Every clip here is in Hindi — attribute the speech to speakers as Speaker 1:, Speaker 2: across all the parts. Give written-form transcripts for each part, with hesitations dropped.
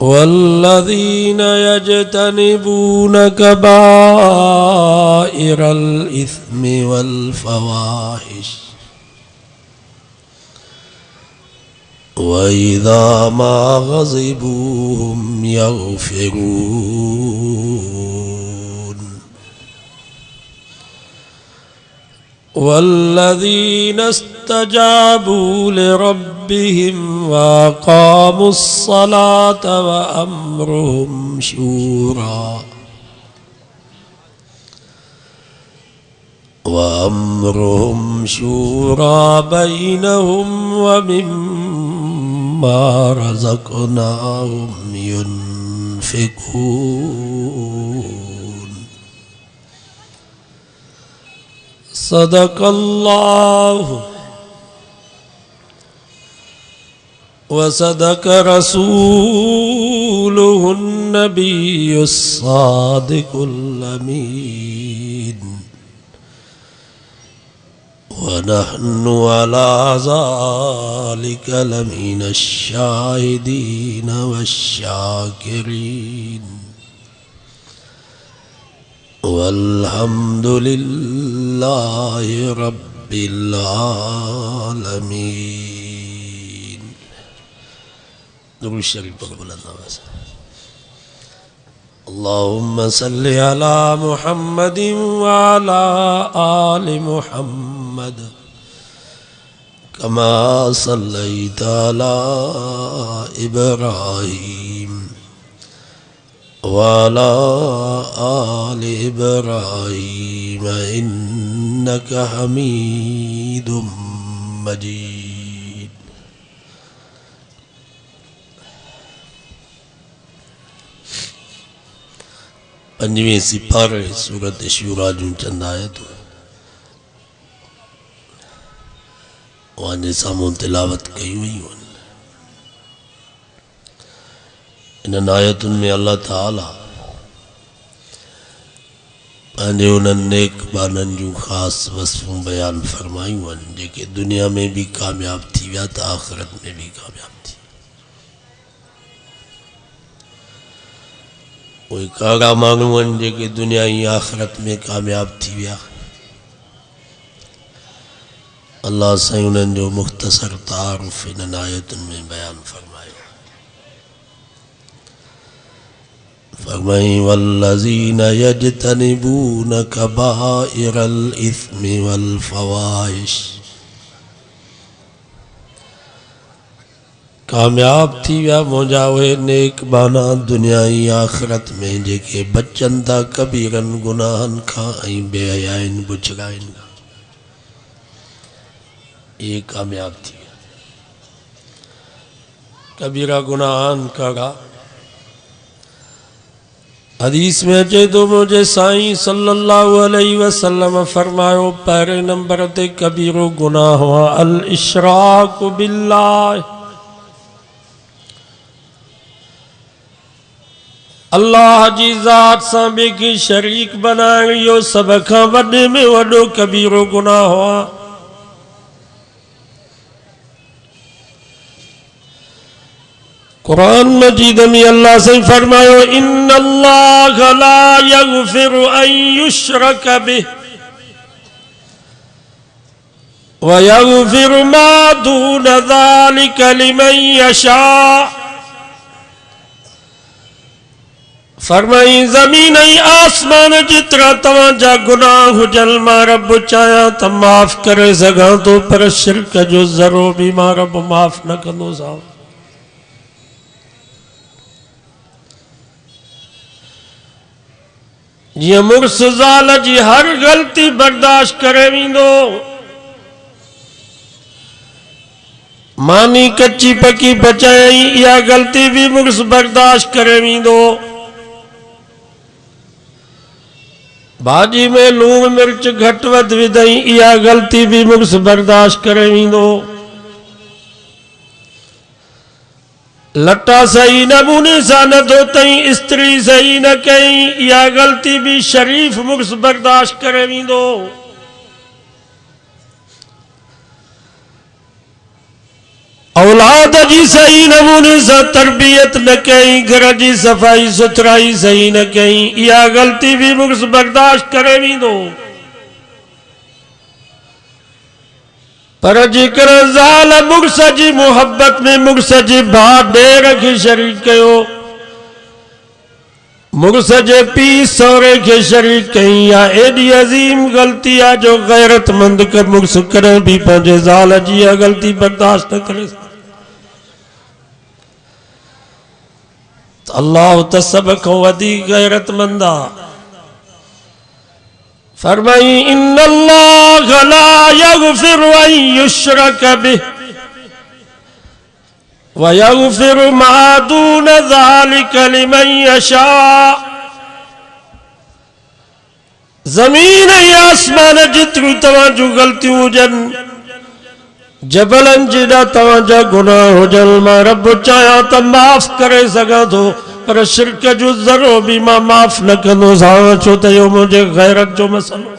Speaker 1: वल्लज़ीन यज्तनिबून कबाइरल इस्मि वल फ़वाहिश वइज़ा मा ग़ज़िबू हुम यग़फ़िरून वल्लज़ीन इस्तजाबू लिरब्बिहिम वअक़ामुस्सलात वअम्रुहुम शूरा बैनहुम वमिम्मा रज़क़नाहुम युन्फ़िक़ून। सदक़ल्लाहु व सदक़ रसूलुहुन नबियुस सादिकुल अमीन व नहनु अला ज़ालिका लमिनश शाहिदीन वश्शाकिरीन वल्हम्दुलिल्लाहि रब्बिल आलमीन। दुरूद शरीफ पढ़ो बुलंद आवाज़ से। अल्लाहुम्मा सल्लि अला मुहम्मदिन व अला आलि मुहम्मद कमा सल्लैता अला इब्राहीम व अला आलि इब्राहीम इन्नका हमीदुम मजीद। पंजवीं सिपारे सूरत शूरा जूं चंद आयतूं वांजे साम्हूं तिलावत कई हुयूं। इन आयतुनि में अल्लाह ताला पंहिंजे उन्हनि नेक बाननि जूं ख़ासि वसफ़ूं बयान फरमायूं आहिनि जेके दुनिया में भी कामयाब थी विया त आख़िरत में भी कामयाब थी। उहे कहिड़ा माण्हू आहिनि जेके दुनिया ऐं आख़िरत में कामयाब थी विया। अल्लाह साईं उन्हनि जो मुख़्तसर तारुफ़ इन आयतुनि में बयान फरमायो। फरमाई वल्लज़ीन यज्तनिबून कबाइरल इस्मि वल फ़वाहिश। कामयाब थी विया मुंहिंजा उहे नेक बाना दुनिया ऐं आख़िरत में जेके बचनि था कबीरनि गुनाहनि खां ऐं बेहयाइनि बुछड़ाइनि खां। ये कामयाब थी विया। कबीरा गुनाहनि कड़ा हदीस में अचे तो मुझे साईं सल्लल्लाहु अलैहि वसल्लम फरमायो पहले नंबर ते कबीरो गुनाह हुआ अल इशराक बिल्लाह। अल्लाह जी ज़ात सां ॿिए खे शरीक बनाइण इहो सभ खां वॾे में वॾो कबीरो गुनाह हुआ। कुरान मजीद में अल्लाह से फरमायो इन्नल्लाह ला यग़फिरु अन युश्रक बिहि व यग़फिरु मा दून ज़ालिका लिमन यशा। फरमाई ज़मीन ऐं आसमान जेतिरा तव्हांजा गुनाह हुजनि मां रब चाहियां त माफ़ करे सघां थो पर शिरक जो ज़रो बि मां रब माफ़ न कंदोसांव। जीअं मुड़ुस ज़ाल जी हर ग़लती बर्दाश्त करे वेंदो मानी कच्ची पकी बचाई इहा ग़लती भी मुड़ुस बर्दाश्त करे वेंदो। भाजी में लूण मिर्च घट वध विधई इहा ग़लती भी मुड़ुस बर्दाश्त करे वेंदो। लटा सही नमूने सां न धोतई स्त्री सही न कई इहा ग़लती भी शरीफ मुड़ुस बर्दाश्त करे वेंदो। औलाद जी सही नमूने से तरबियत न कई, घर की सफ़ाई सुथराई सही न कई, इहा ग़लती भी मुक्स बर्दाश्त करे वेंदो। पर जेकर ज़ाल मुक्स जी मोहब्बत में मुक्स जे भाउ ॾेर खे शरीक कयो, मुक्स जे पीउ सहुरे खे शरीक कई, या एडी अज़ीम ग़लती आहे जो गैरतमंद कर मुक्स कॾहिं भी पंहिंजे ज़ाल जी इहा ग़लती बर्दाश्त न करे। अल्लाह त सब को वधीक गैरतमंद आ। फरमाई इन्नल्लाह ला यगफिरु अन युश्रक बिह व यगफिरु मा दून ज़ालिका लिमन यशा। ज़मीन या आसमान जितरियूं तव्हां जूं ग़लतियूं हुजनि, जबलन जेड़ा तव्हांजा गुनाह हुजनि, मां रब चाहियां त माफ़ करे सघां थो, पर शिरक जो ज़रो भी मां माफ़ न कंदुसि। छो त इहो मुंहिंजे गैरत जो मसलो।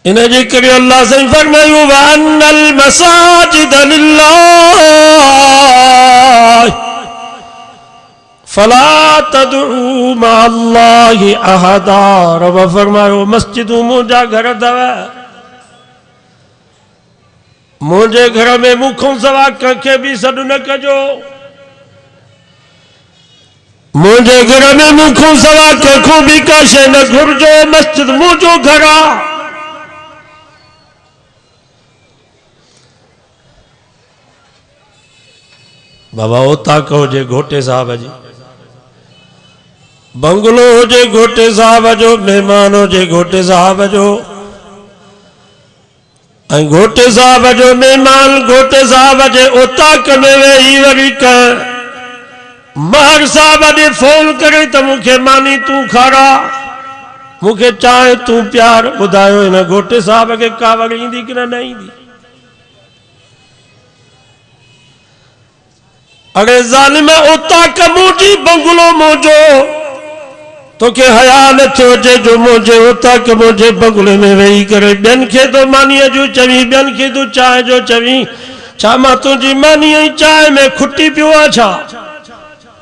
Speaker 1: इन जे करे अल्लाह साईं फरमायो व अन्नल मसाजिद लिल्लाह फला तदउ मअल्लाहि अहदा। रब फरमायो मस्जिदूं मुंहिंजा घर अथव, मुंहिंजे घर में मूंखां सवा कंहिंखे भी सॾु न कजो, मुंहिंजे घर में मूंखां सवा कंहिंखों भी का शइ न घुरिजो, मस्जिद मुंहिंजो घर आहे। बाबा ओताक हुजे घोटे साहब जी, बंगलो हुजे घोटे साहब जो, मेहमान हुजे घोटे साहब जो, घोटे साहब जो मेहमान घोटे साहब जे ओताक में वेही वरी महर साहब ने फोन करे तो मुखे मानी तू खारा, मुखे चाहे तू प्यार। बुधायो इन घोटे साहब के कावड़ ईंदी कि न ईंदी? अरे ज़ालिम ओताक मुंहिंजी बंगलो मुंहिंजो, तोखे हया न थियो अचे जो मुंहिंजे ओताक मुंहिंजे बंगले में वेही करे ॿियनि खे तो मानीअ जो चवी, ॿियनि खे तूं चांहि जो चवी। छा मां तुंहिंजी मानी ऐं चांहि में खुटी पियो आहे छा?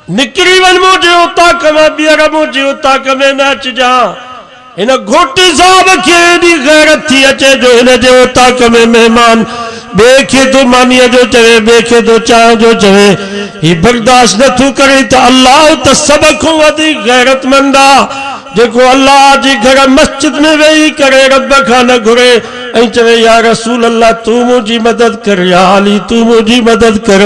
Speaker 1: निकिरी वञ मुंहिंजे ओताक मां, ॿीहर मुंहिंजे ओताक में न अचिजांइ। इन घोटे साहब खे एॾी गैरत थी अचे जो हिन जे ओताक में मेहमान ॿिए खे तो मानीअ जो चवे, ॿिए खे तो चांहि जो चवे, ही बर्दाश्त नथो करे। त अल्लाह त सभ खां वधीक गैरतमंद आहे, जेको अल्लाह जे घर मस्जिद में वेही करे रब खां न घुरे ऐं चवे या रसूल अल्लाह तू मुंहिंजी मदद कर, या अली तू मुंहिंजी मदद कर,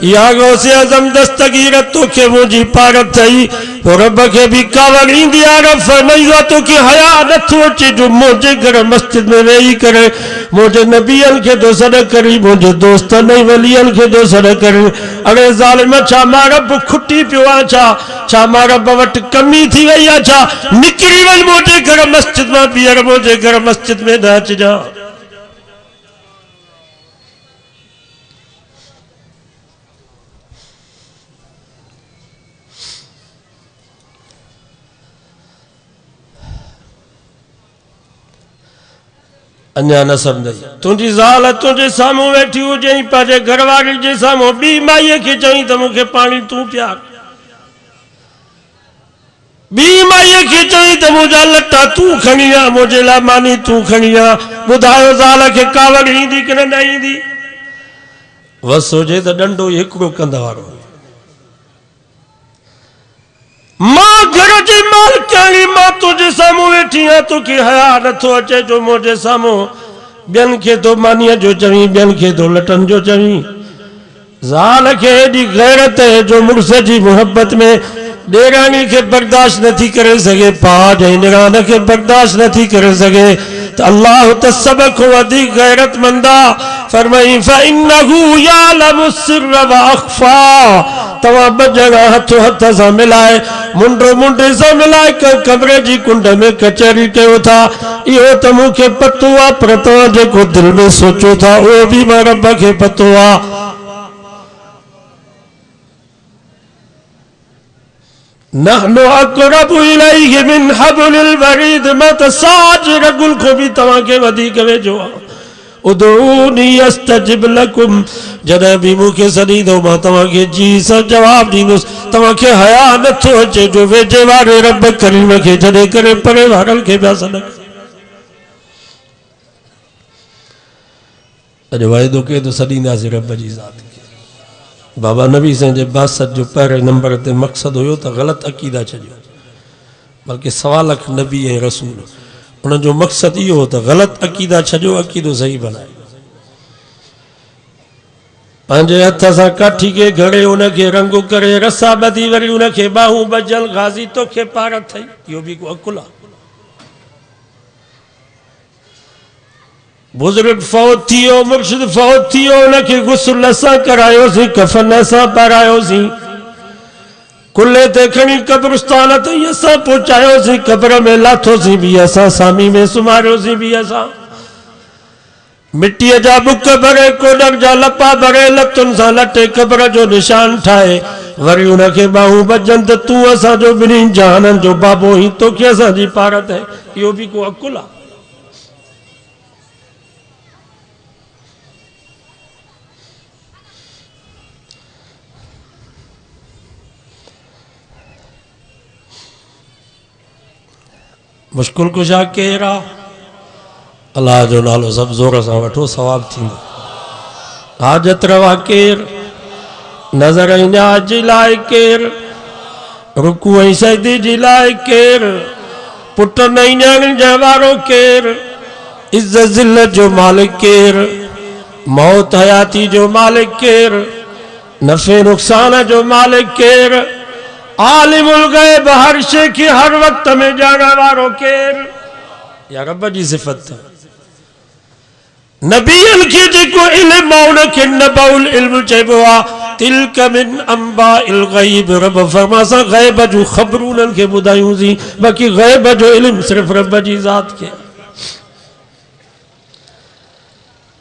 Speaker 1: या गौसे आज़म दस्तगीर तोखे मुंहिंजी पारत थई। तो रब खे भी कावड़ ईंदी आहे। रब फरमाईंदो आहे तोखे हया नथो अचे जो मुंहिंजे घर मस्जिद में वेही करे मुंहिंजे नबियनि खे तो सॾ करी, मुंहिंजे दोस्तनि ऐं वलियनि खे तो सॾ करी। अरे ज़ालिम छा मां रब खुटी पियो आहियां छा मां रब वटि कमी थी वई आहे छा? निकिरी वञ मुंहिंजे घर मस्जिद मां, ॿीहर मुंहिंजे घर मस्जिद में न अचिजांइ। अन्या न समझ तुझी ज़ाल तुझे साम्हूं वेठी हुजई, पंहिंजे घरवारी जे साम्हूं ॿी माईअ खे चई त मूंखे पाणी तूं पियार, ॿी माईअ खे चई त मुंहिंजा लटा तूं खणी आ, मुंहिंजे लाइ मानी तूं खणी आ। ॿुधायो ज़ाल खे कावड़ ईंदी कि न ईंदी? वस हुजे त डंडो हिकिड़ो कंद वारो। मां घर जी मालिकाणी, मां तुझे साम्हूं वेठी आहियां, तोखे हया नथो अचे जो मुंहिंजे साम्हूं ॿियनि खे तो मानीअ जो चवी, ॿियनि खे तो लटनि जो चवी। ज़ाल खे एॾी गैरत है जो मुड़ुस जी मोहब्बत में ॾेराणी खे बर्दाश्त नथी करे सघे, पाज ऐं निराण खे बर्दाश्त नथी करे सघे। त अल्लाह त सभ खां वधीक गैरतमंद आहे। फरमाई फइन्नहु यालमु सिर्र व अख़फा। तव्हां ॿ ॼणा हथो हथ सां मिलाए, मुंडो मुंडे सां मिलाए कमरे जी कुंड में कचहरी कयो था, इहो त मूंखे पतो आहे, पर तव्हां जेको दिलि में सोचो था उहो बि मां रब खे पतो आहे। नहनु अक़रबु इलैहि मिन हब्लिल वरीद। मैं तो साज रगुल को भी तव्हां खे वधीक वेझो आहियां। उदऊनी अस्तजिब लकुम। जॾहिं बि मूंखे सॾींदो मां तव्हांखे जी सां जवाब ॾींदुसि। तव्हांखे हया नथो अचे जो वेझे वारे रब करीम खे छॾे करे परे वारनि खे पिया सॾनि। अॼु वाइदो कयो त सॾींदासीं रब जी ज़ात खे। बाबा नबी साईं जे बासत जो पहिरें नंबर ते मक़सदु हुयो त ग़लति अक़ीदा छॾियो, बल्कि 1.25 लाख नबी ऐं रसूल उनजो मक़सदु इहो हो त ग़लति अक़ीदा छॾियो, अक़ीदो सही बनाए। पंहिंजे हथ सां काठी खे घड़े उनखे रंग करे रसा ॿधी वरी उनखे बाहूं बजल गाज़ी तोखे पार थई, इहो बि को अकुल आहे। बुज़ुर्ग फौत थी वियो, मुर्शिद फौत थी वियो, उनखे गुस्ल असां करायोसीं, कफ़न असां पारायोसीं, कुल्ले ते खणी कब्रिस्तान ताईं असां पहुचायोसीं, कब्र में लाथोसीं भी असां, सामी में सुमारियोसीं भी असां, मिट्टीअ जा बुक भरे, कोडक जा लपा भरे, लतुनि सां लटे कब्र जो निशान ठाहे वरी उनखे बाहूं बजनि त तूं असांजो ॿिन्हिनि जहाननि जो बाबो ही, तोखे असांजी पार थिए, इहो बि को अकुल आहे। मुश्किल कुशा केरु आहे? अल्लाह जो नालो सभु ज़ोर सां वठो, सवाब थींदो। हाजत रवा केरु? नज़र ऐं न्याज जी लाइ केरु? रुकू ऐं सजदी जी लाइ केरु? पुट ऐं न्याणी जे वारो केरु? इज़्ज़त ज़िल्लत जो मालिक केरु? मौत हयाती जो मालिक केरु? नफ़े नुक़सान जो मालिक केरु? आलिमुल गैब, हर शे खे हर वक्त में ॼाणण वारो केरु? या रब जी सिफ़त। नबियन खे जेको इल्म आहे उनखे नबउल इल्म चइबो आहे। तिल्क मिन अंबाइल गैब, रब फरमासा गैब जूं ख़बरूं उन्हनि खे ॿुधायूंसीं, बाक़ी गैब जो इल्म सिर्फ़ रब जी ज़ात खे।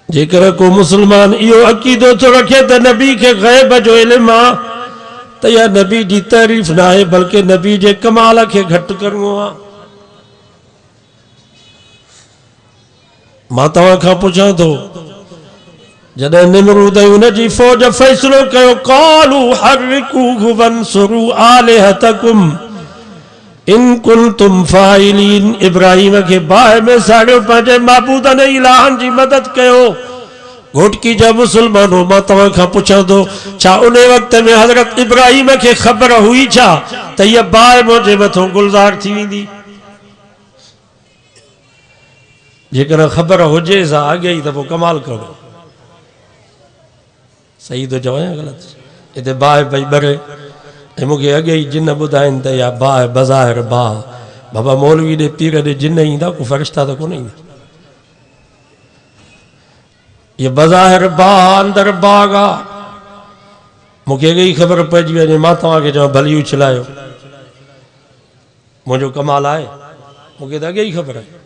Speaker 1: जेकर को मुसलमान इहो अक़ीदो थो रखे त नबी खे गैब जो इल्म आहे त या नबी जी तारीफ़ न आहे, बल्कि नबी जे कमाल खे घटि करिणो आहे। मां तव्हां खां पुछां थो, जॾहिं निमरूद उनजी फौज फ़ैसिलो कयो, क़ालू हर्रिकूहु वंसुरू आलिहतकुम इन कुंतुम फ़ाइलीन, इब्राहिम खे बाहि में साड़ियो, पंहिंजे माबूदनि ऐं इलाहनि जी मदद कयो। घोटकी जा मुसलमानों, मां तव्हां खां पुछां थो, छा उन वक़्त में हज़रत इब्राहिम खे ख़बर हुई छा त हीअ बाहि मुंहिंजे मथां गुलज़ार थी वेंदी? जेकर ख़बर हुजे सा अॻे ई त पोइ कमाल करो। सही थो चवां या ग़लति? हिते बाहि पई ॿरे ऐं मूंखे अॻे ई जिन ॿुधाइनि त इहा बाहि बज़ाहिर बाहि, बाबा मौलवी ॾे पीर ॾे जिन ईंदा, को फ़रिश्ता त कोन ईंदा। ये बज़ाहिर बाह अंदर बाग आ। मूंखे अॻे ई ख़बर पइजी वञे, मां तव्हांखे चवां भली उछलायो, मुंहिंजो कमाल आहे? मूंखे त अॻे ई ख़बर आहे।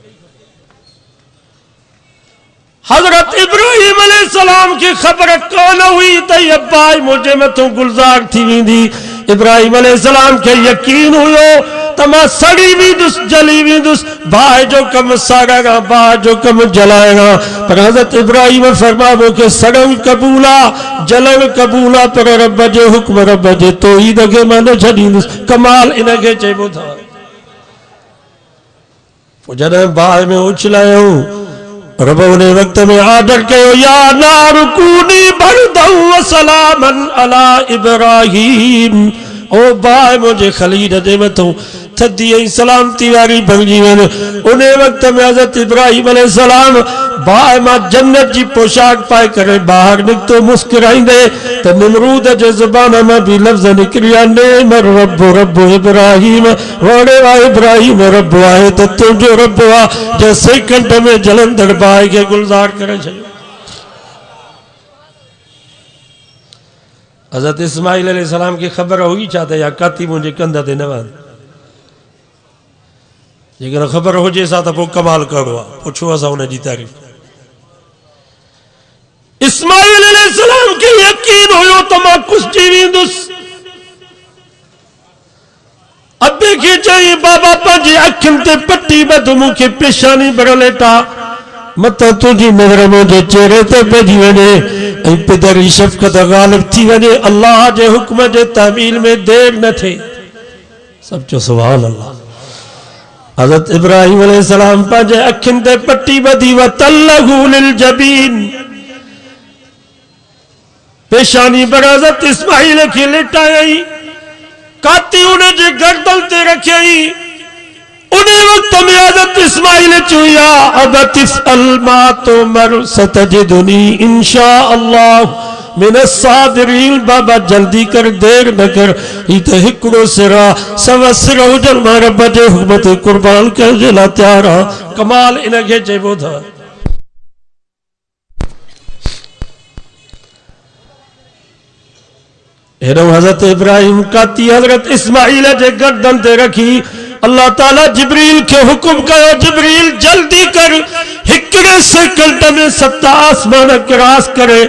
Speaker 1: हज़रत इब्राहिम अलैहिस्सलाम खे ख़बर कोन हुई त हीअ बाहि मुंहिंजे मथां गुलज़ार थी वेंदी। इब्राहिम अलैहिस्सलाम खे यकीन हुयो त मां सड़ी वेंदुसि, जली वेंदुसि, बाहि जो कमु साड़ण आहे, बाहि जो कमु जलाइण आहे। पर हज़रत इब्राहिम फरमायो, मूंखे सड़ण क़बूल आहे, जलण क़बूल आहे, पर रब जे हुक्म, रब जे तौहीद खे मां न छॾींदुसि। कमाल इनखे चइबो अथव। पोइ जॾहिं बाहि में उछलायूं, रब उन वक़्त में आर्डर कयो, या नारु कूनी बरदन व सलामन अला इब्राहिम, ओ बाहि मुंहिंजे ख़लील जे मथां थधी ऐं सलामती वारी बणिजी वञे। उन वक़्त में हज़रत इब्राहिम अलैहिस्सलाम बाहि मां जन्नत जी पोशाक पाए करे ॿाहिरि निकितो, मुस्कुराईंदे त निमरूद जे ज़ुबान मां बि लफ़्ज़ निकिरी विया, नेम रब रब इब्राहिम, वणे वा इब्राहिम रब आहे त तुंहिंजो रब आहे जो सेकंड में जलंदड़ बाहि खे गुलज़ार करे छॾियो। हज़रत इस्माइल अलैहिस्सलाम खे ख़बर हुई छा त या काती मुंहिंजे कंध ते न वञ? जेकर ख़बर हुजे सा त पोइ कमाल करिणो आहे, पुछो असां हुनजी तारीफ़। इस्माइल अलैहिस्सलाम खे यकीन हुयो त मां कुसिजी वेंदुसि, चई बाबा पंहिंजी अखियुनि ते पटी बध मूंखे पेशानी भर लेटा मत तुझी नज़र मुझे चेहरे ते पइजी वञे ऐं पिदरी शफ़क़त ग़ालिब थी वञे अल्लाह जे हुक्म जे तामील में देर न थे। सब चो सुभान अल्लाह। हज़रत इब्राहिम अलैहिस्सलाम पंहिंजे अखियुनि ते पटी बधी व तल्लहू लिल जबीन पेशानी पर हज़रत इस्माइल खे लिटायई काती उन जे गर्दन ते रखियई। उन वक्त में हज़रत इस्माइल चुया अब तिफ़अल मा तुमर सतजिदुनी इंशाअल्लाह मिनस साबिरीन। बाबा जल्दी कर देर न कर ही तो हिकड़ो सिरा सवा सिर हुजन मां रब जे हुक्म ते कुर्बान करण जे लाइ तैयार आ। कमाल इन खे चइबो था। हेॾो हज़रत इब्राहिम काती हज़रत इस्माइल जे गर्दन ते रखी अल्लाह ताला जिब्रील के हुक्म कयो जिब्रील जल्दी कर हिकड़े सेकंड में 7 आसमान क्रॉस करे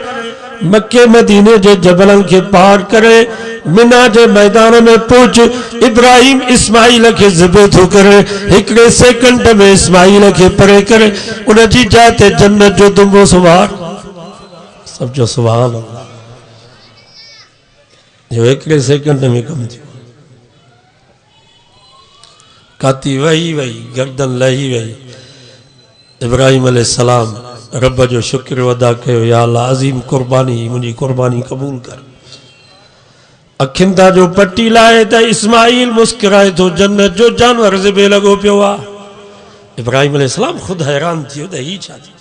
Speaker 1: मक्के मदीने जे जबलन के पार करे मिना जे मैदान में पहुंच इब्राहिम इस्माइल के ज़िबे थो करे हिकड़े सेकंड में इस्माइल के परे करे उन जी जाइ ते जन्नत जो दुंबो सवार। सब जो सुभान अल्लाह। जो हिकड़े सेकंड में कम थियो। काती वही वही गर्दन लही वही। इब्राहिम अलैहिस्सलाम रब जो शुक्र अदा कयो या अल्लाह अज़ीम कुर्बानी मुझी कुर्बानी कबूल कर। अखियुनि तां जो पट्टी लाए त इस्माइल मुस्कुराए तो जन्नत जो जानवर ज़िबे लगो पियो आ। इब्राहिम अलैहिस्सलाम खुद हैरान थियो त ही छा थी।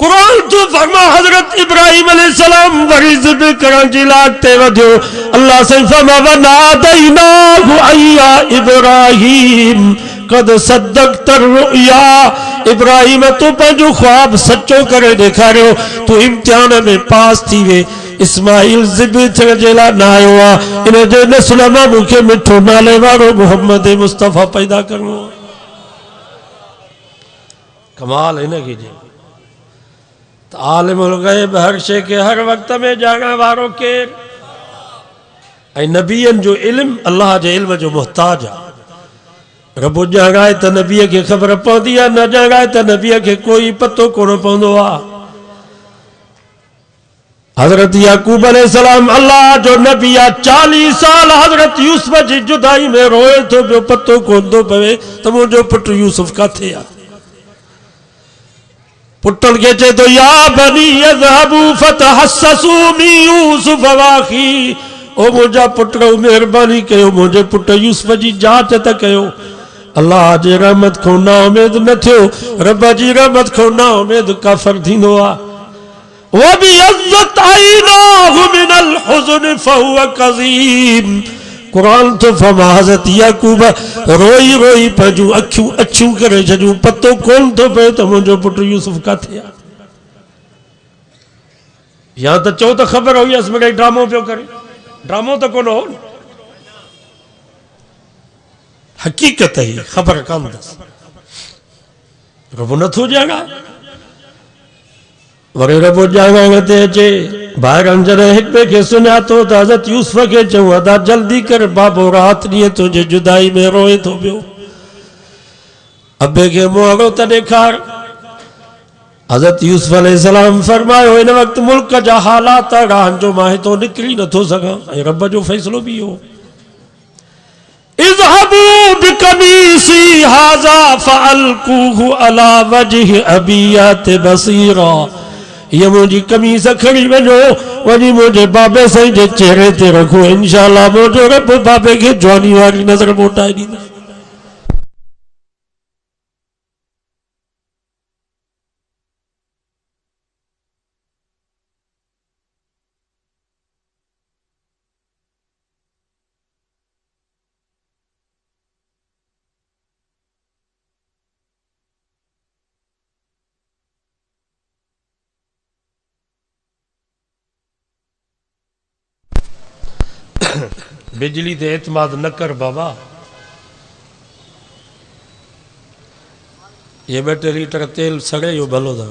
Speaker 1: कुरान तो फरमा हजरत इब्राहिम अलैहिस्सलाम वरी ज़िबे करण जी लाइ ते वधियो। अल्लाह से फरमा वनादैनाहु अय्या इब्राहिम कद सद्दक़त रुया। इब्राहिम तू पंहिंजो ख्वाब सच्चो करे ॾेखारियो तू इम्तिहान में पास थी वे। इस्माइल ज़िबे थियण जे लाइ न आयो आहे इन जे नस्ल मां मूंखे मिठो नाले वारो मोहम्मद मुस्तफ़ा पैदा करणो। कमाल हिन खे जे आलिमुल ग़ैब हर शे के हर वक्त में ॼाणण वारो केर ऐं नबियन जो इल्म अल्लाह जे इल्म जो मुहताज आ। रब ॼाणाए त नबीअ खे ख़बर पवंदी आहे न ॼाणाए त नबीअ खे कोई पतो कोन पवंदो आहे। हज़रत याकूब अलैहिस्सलाम अल्लाह जो नबी आहे 40 साल हज़रत यूसुफ जी जुदाई में रोए थो पियो पतो कोन थो पवे त मुंहिंजो पुटु यूसुफ काथे आहे। पुटन के चे तो या बनी यज़हबू फतहस्ससू मिन यूसुफ वाखी। ओ मुझा पुटो मेहरबानी कयो मुझे पुट यूसुफ जी जांच त कयो। अल्लाह जे रहमत को ना उम्मीद न थियो रब जी रहमत को ना उम्मीद काफर थींदो आ। वो भी इज्जत आईनाहु मिनल हुज़्न फहुव कज़ीम। कुरान तो फरमा हज़रत याकूब रोई रोई पंहिंजूं अखियूं अछियूं करे छॾियूं पतो कोन थो पए त मुंहिंजो पुटु यूसुफ काथे आहे। या त चओ त ख़बर हुई असि मिड़ई ड्रामो पियो करे। ड्रामो त कोन हो हक़ीक़त ही ख़बर कान अथसि। रब नथो ॼाणा वरी रब ॼाणण ते अचे ॿाहिरां जॾहिं हिक ॿिए खे सुञातो त हज़रत यूसुफ खे चऊं अदा जल्दी कर बाबो रात ॾींहं तुंहिंजे जुदाई में रोए थो पियो। अबे खे मुहारो त ॾेखार। हज़रत यूसुफ अलैहिस्सलाम फरमायो इन वक़्तु मुल्क जा हालात अहिड़ा जो मां हितो निकिरी नथो सघां ऐं रब जो फ़ैसिलो बि इहो। इज़हबू बिक़मीसी हाज़ा फ़अल्क़ूहु अला वजहि अबीयात बसीरा। ये मुझी कमीज खड़ी वञो वञी मुझे बाबे साईं जे चेहरे ते रखो इंशाअल्लाह मुझो रब बाबे के जवानी वाली नज़र मोटाए ॾींदा। बिजली ते एतमाद न कर बाबा। ये 2 लीटर तेल सड़े यो भलो था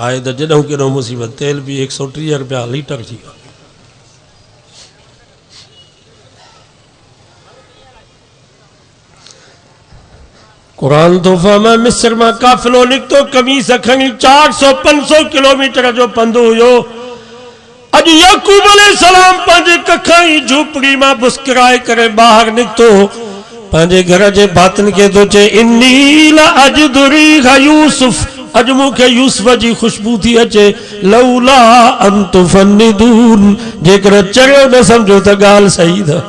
Speaker 1: आए तो जॾों केॾो मुसीबत। तेल भी 130 रुपया लीटर थी कुरान तोहफा में मिस्र में काफिलो निकतो कमीस खणी 400-500 किलोमीटर जो पंधु हुयो। अज याकूब अलैहिस्सलाम पंहिंजे कखाई झूपड़ी में बुस्किराए करे बाहर निकतो पंहिंजे घर जे भातन के तो चे इन्नी ला अजदु रीहा यूसुफ, अज मूंखे यूसुफ जी खुशबू थी अचे लौला अन तुफन्निदून, जेकर चरियो न समझो त गाल सही था।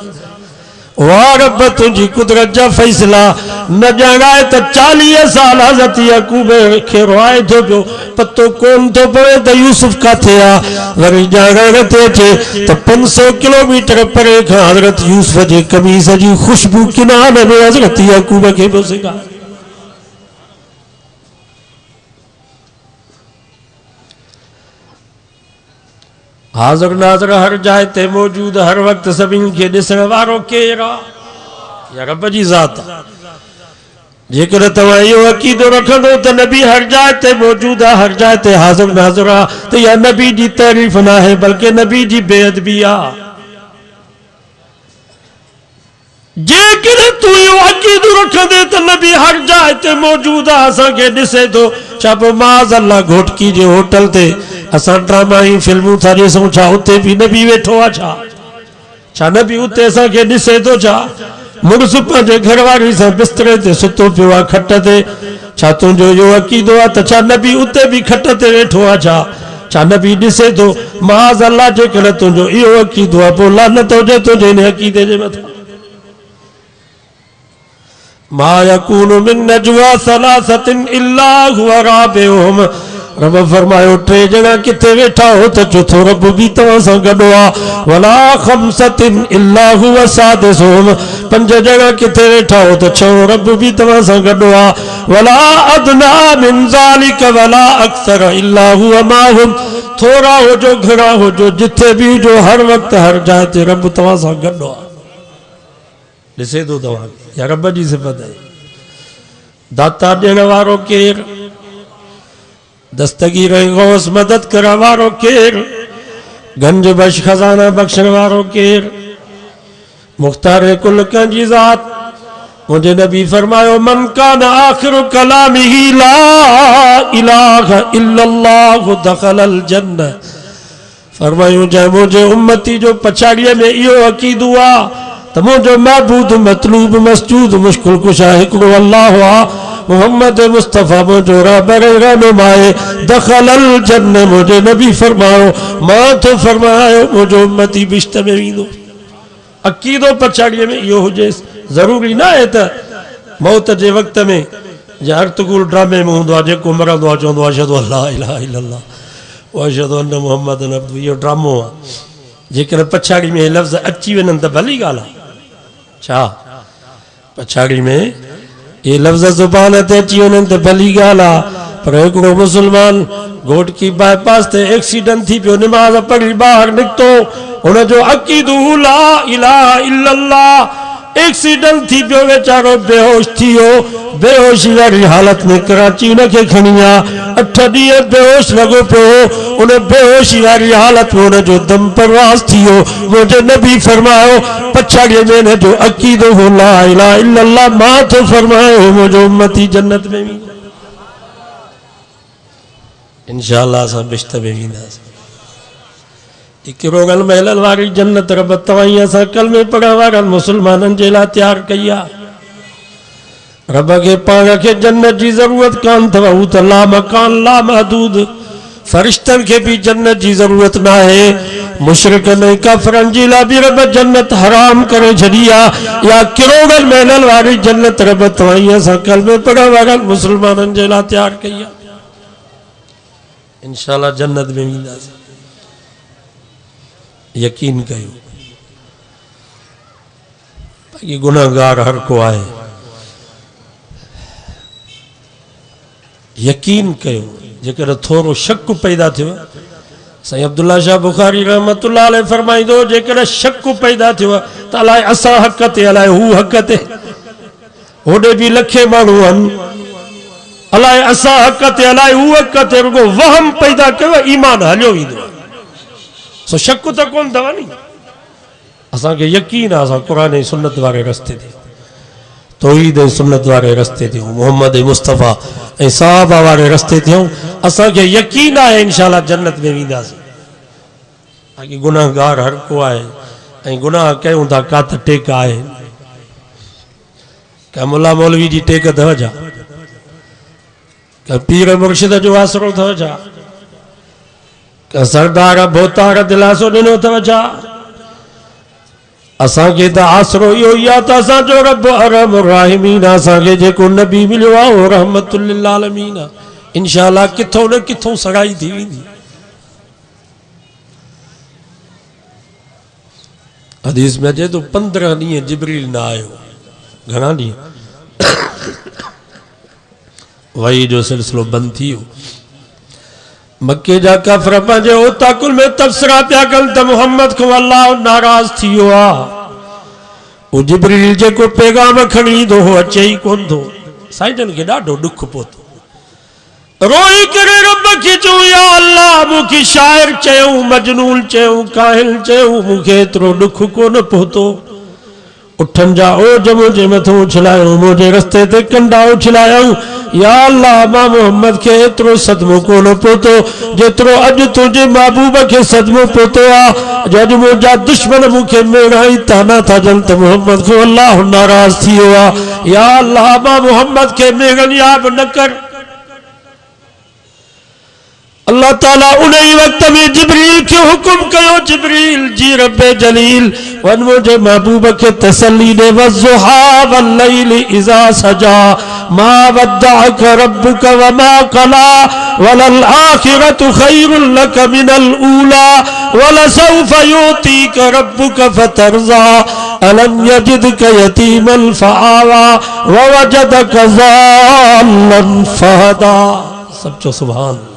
Speaker 1: वाह रब तुझी कुदरत जा फैसला न ॼाणाए त 40 साल हज़रत याकूब खे रोआए थो पियो, पतो कोन थो पवे त यूसुफ काथे आ। वरी ॼाणण ते अचे त 500 किलोमीटर परे खां हज़रत यूसुफ जे कमीस जी खुशबू किनारे में हज़रत याकूब खे पियो सिगा। हाज़िर नाज़िर हर जाइ ते मौजूद, हर वक्त सभिनी खे ॾिसण वारो केरु आहे? या रब जी ज़ात। जेकर तव्हां इहो अक़ीदो रखंदो त नबी हर जाइ ते मौजूद आहे, हर जाइ ते हाज़िर नाज़िर आहे, त इहा नबी जी तारीफ़ न आहे बल्कि नबी जी बेअदबी आहे। जेकर तू इहो अक़ीदो रखंदे त नबी हर जाइ ते मौजूद आहे, असांखे ॾिसे थो, छा पोइ माज़ अल्लाह घोटकी जे होटल ते असां ड्रामा ही फिल्मूं था ॾिसूं, छा उते भी नबी वेठो आहे? छा नबी उते असांखे ॾिसे थो? छा मुड़ुस पंहिंजे घरवारी सां बिस्तरे ते सुतो पियो आहे खट ते, छा तुंहिंजो इहो अक़ीदो आहे त छा नबी उते भी खट ते वेठो आहे? छा नबी ॾिसे थो? माज़ अल्लाह जेकर तुंहिंजो इहो अक़ीदो आहे पोइ लानत हुजे तुंहिंजे इन अक़ीदे जे मथां। मा यकूनु मिन नजवा सलासतिन इल्ला हुवा राबिहुम, रब फरमायो 3 ॼणा किथे वेठा हो त चौथो रब भी तव्हां सां गॾु आहे। वला खमसतिन इल्ला हुवा सादिसुहुम, 5 ॼणा किथे वेठा हो त 6 रब भी तव्हां सां गॾु आहे। वला अदना मिन ज़ालिक वला अक्सर इल्ला हुवा माहुम, थोड़ा हो जो घणा हो जो जिथे भी जो हर वक्त हर जाइ ते रब तव्हां सां गॾु आहे, ॾिसे थो तव्हां। या रब जी सिफ़त आहे। दाता ॾियण वारो केरु? दस्तगीर गौस मदद करण वारो केरु? गंज बश खजाना बख्शण वारो केरु? मुख्तार कुल कंहिंजी ज़ात। मुझे नबी फरमायो मन कान आखिर कलामिही ला इलाहा इल्लल्लाह दखलल जन्नह, फरमायो जंहिं मुझे उम्मती जो पछाड़ीअ में इहो अक़ीदो आहे त मुझो महबूद मतलूब मसजूद मुश्किल कुशा हिकिड़ो अल्लाह आहे, मोहम्मद मुस्तफ़ा मुझो रहबर रहनुमाए दखलल जन्नह, मुझे नबी फरमायो मां तो फरमायो मुझो उम्मती बिश्त में वेंदो। अक़ीदो पछाड़ीअ में इहो हुजे। ज़रूरी न आहे त मौत जे वक़्त में या अर्तुगुल ड्रामे में हूंदो आहे, जेको मरंदो आहे चवंदो आहे अशहदु अल्ला इलाहा इल्लल्लाह व अशहदु अन्न मुहम्मदन अब्दुहु, इहो ड्रामो आहे। जेकर पछाड़ी में लफ़्ज़ अची वञनि त भली ॻाल्हि आहे। छा पछाड़ी में ये लफ्ज़ ज़ुबान ते अची वञनि त भली ॻाल्हि आहे, पर हिकिड़ो मुसलमान घोटकी बाईपास ते एक्सीडेंट थी पियो, नमाज़ पढ़ी ॿाहिरि निकितो, हुनजो अक़ीदो ला इलाहा इल्लल्लाह, एक्सीडेंट थी पियो, वेचारो बेहोश थी वियो, बेहोशी वारी हालत में कराची उनखे खणी आ, 8 ॾींहं बेहोश लॻो पियो, उन बेहोशी वारी हालत में उनजो दम परवास थी वियो। मुंहिंजे नबी फरमायो पछाड़ीअ में हिनजो अक़ीदो हो ला इलाहा इल्लल्लाह, मां तो फरमायो मुंहिंजो उम्मती जन्नत में वेंदो। इंशाअल्लाह असां बिश्त में वेंदासीं। किरोगल महल वारी जन्नत रब तव्हां असां कलमे पढ़ण वारनि मुसलमाननि जे लाइ तैयार कई आहे। रब के पाण के जन्नत जी ज़रूरत कान अथव, हू त ला मकान ला महदूद, फरिश्तनि खे भी जन्नत जी ज़रूरत न आहे। मुशरिकनि ऐं काफ़िरनि जी लाइ भी रब जन्नत हराम करे छॾी आहे। या किरोगल महल वारी जन्नत रब तव्हां असां कलमे पढ़ण वारनि मुसलमाननि जे लाइ तैयार कई आहे। इंशाअल्लाह जन्नत में वेंदासीं, यकीन कयो। बाक़ी गुनाहगार हर को आहे, यकीन कयो। जेकर थोरो शक पैदा थियो, साईं अब्दुल्ला शाह बुखारी रहमतुल्लाह अलैह फरमाईंदो, जेकर शक पैदा थियो त अलाए असां हक़ ते अलाए हू हक़ ते, होॾे भी लखे माण्हू आहिनि, अलाए असां हक़ ते अलाए हू हक़ ते, रुगो वहम पैदा कयो, ईमान हलियो वेंदो। सो शक त कोन अथव नी, असांखे यकीन आहे असां क़ुरान ऐं सुन्नत वारे रस्ते ते। तौहीद ऐं सुन्नत वारे रस्ते थियूं, मोहम्मद मुस्तफ़ा ऐं सहाबा वारे रस्ते थियूं। असांखे यकीन आहे इंशाअल्लाह जन्नत में वेंदासीं। बाक़ी गुनाहगार हर को आहे ऐं गुनाह कयूं था का त टेक आहे। का मुला मौलवी जी टेक अथव छा? का पीर मुर्शिद जो आसरो अथव छा? का सरदार भोतार दिलासो ॾिनो अथव छा? असांखे त आसरो इहो ई आहे त असांजो रब अरहमुर राहिमीन आहे। असांखे जेको नबी मिलियो आहे उहो रहमतुल लिल आलमीन आहे। इंशाअल्लाह किथों न किथों सगाई थी वेंदी। हदीस में अचे तो 15 ॾींहं जिब्रील न आयो। घणा ॾींहं? वही जो सिलसिलो बंदि थी वियो। मक्के जा काफ़िर पंहिंजे ओताकुल में तबसरा पिया कनि त मुहम्मद खां अल्लाह नाराज़ थी वियो आहे। उहो जिब्रील जेको पैगाम खणी ईंदो हो अचे ई कोन थो। साईं जन खे ॾाढो ॾुख पहुतो। रोई करे रब खे चऊं या अल्लाह मूंखे शाइर चयूं, मजनून चयूं, काहिल चयूं, मूंखे एतिरो ॾुख कोन पहुतो। उठनि जा ओज मुंहिंजे मथां उछलायूं, मुंहिंजे रस्ते ते कंडा उछलायूं। या अल्लाह मां मोहम्मद के एतिरो सदमो कोन पहुतो जेतिरो अॼु तुंहिंजे महबूब के सदमो पहुतो आहे। अॼु मुंहिंजा दुश्मन मूंखे मेणा ई ताना था ॾियनि त मोहम्मद खां अल्लाह नाराज़ थी वियो आहे। या अल्लाह मां मोहम्मद के मेगनियाब न कर। अल्लाह ताला उन ही वक्त में जिब्रील के हुक्म कयो, जिब्रील जी रब्बे जलील वन मुझे महबूब के तसल्ली दे। वज़ुहा वल्लैल इज़ा सजा मा वद्दअक रब्बुक वमा क़ला वलल आखिरतु खैरुल लक मिनल ऊला वलसौफ युतीक रब्बुक फतरज़ा अलम यजिदक यतीमन फआवा ववजदक ज़ाल्लन फहदा। सब चो सुभान।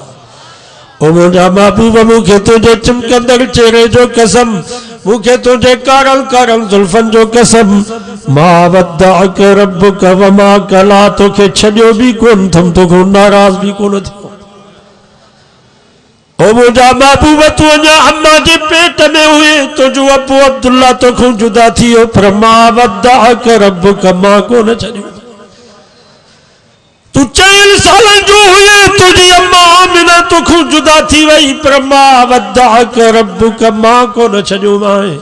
Speaker 1: ओ मुझा महबूब मूंखे तुझे चमकंदड़ चेहरे जो कसम, मूंखे तुझे कारल कारल जुल्फन जो कसम। मा वद्दअक रब्बुक वमा क़ला, तोखे छॾियो भी कोन थम, तोखो नाराज़ भी कोन थियो। ओ मुझा महबूब तू अञा अम्मा जे पेट में हुए, तुझो अबू अब्दुल्ला तोखो जुदा थी वियो, पर मा वद्दअक रब्बुक, मां कोन छॾियो। तू 4 साल जो हुए, तुझी अम्मा आमिना तोखो जुदा थी वही, पर मा वद्दअक रब्बुक, मां कोन छॾियो माए।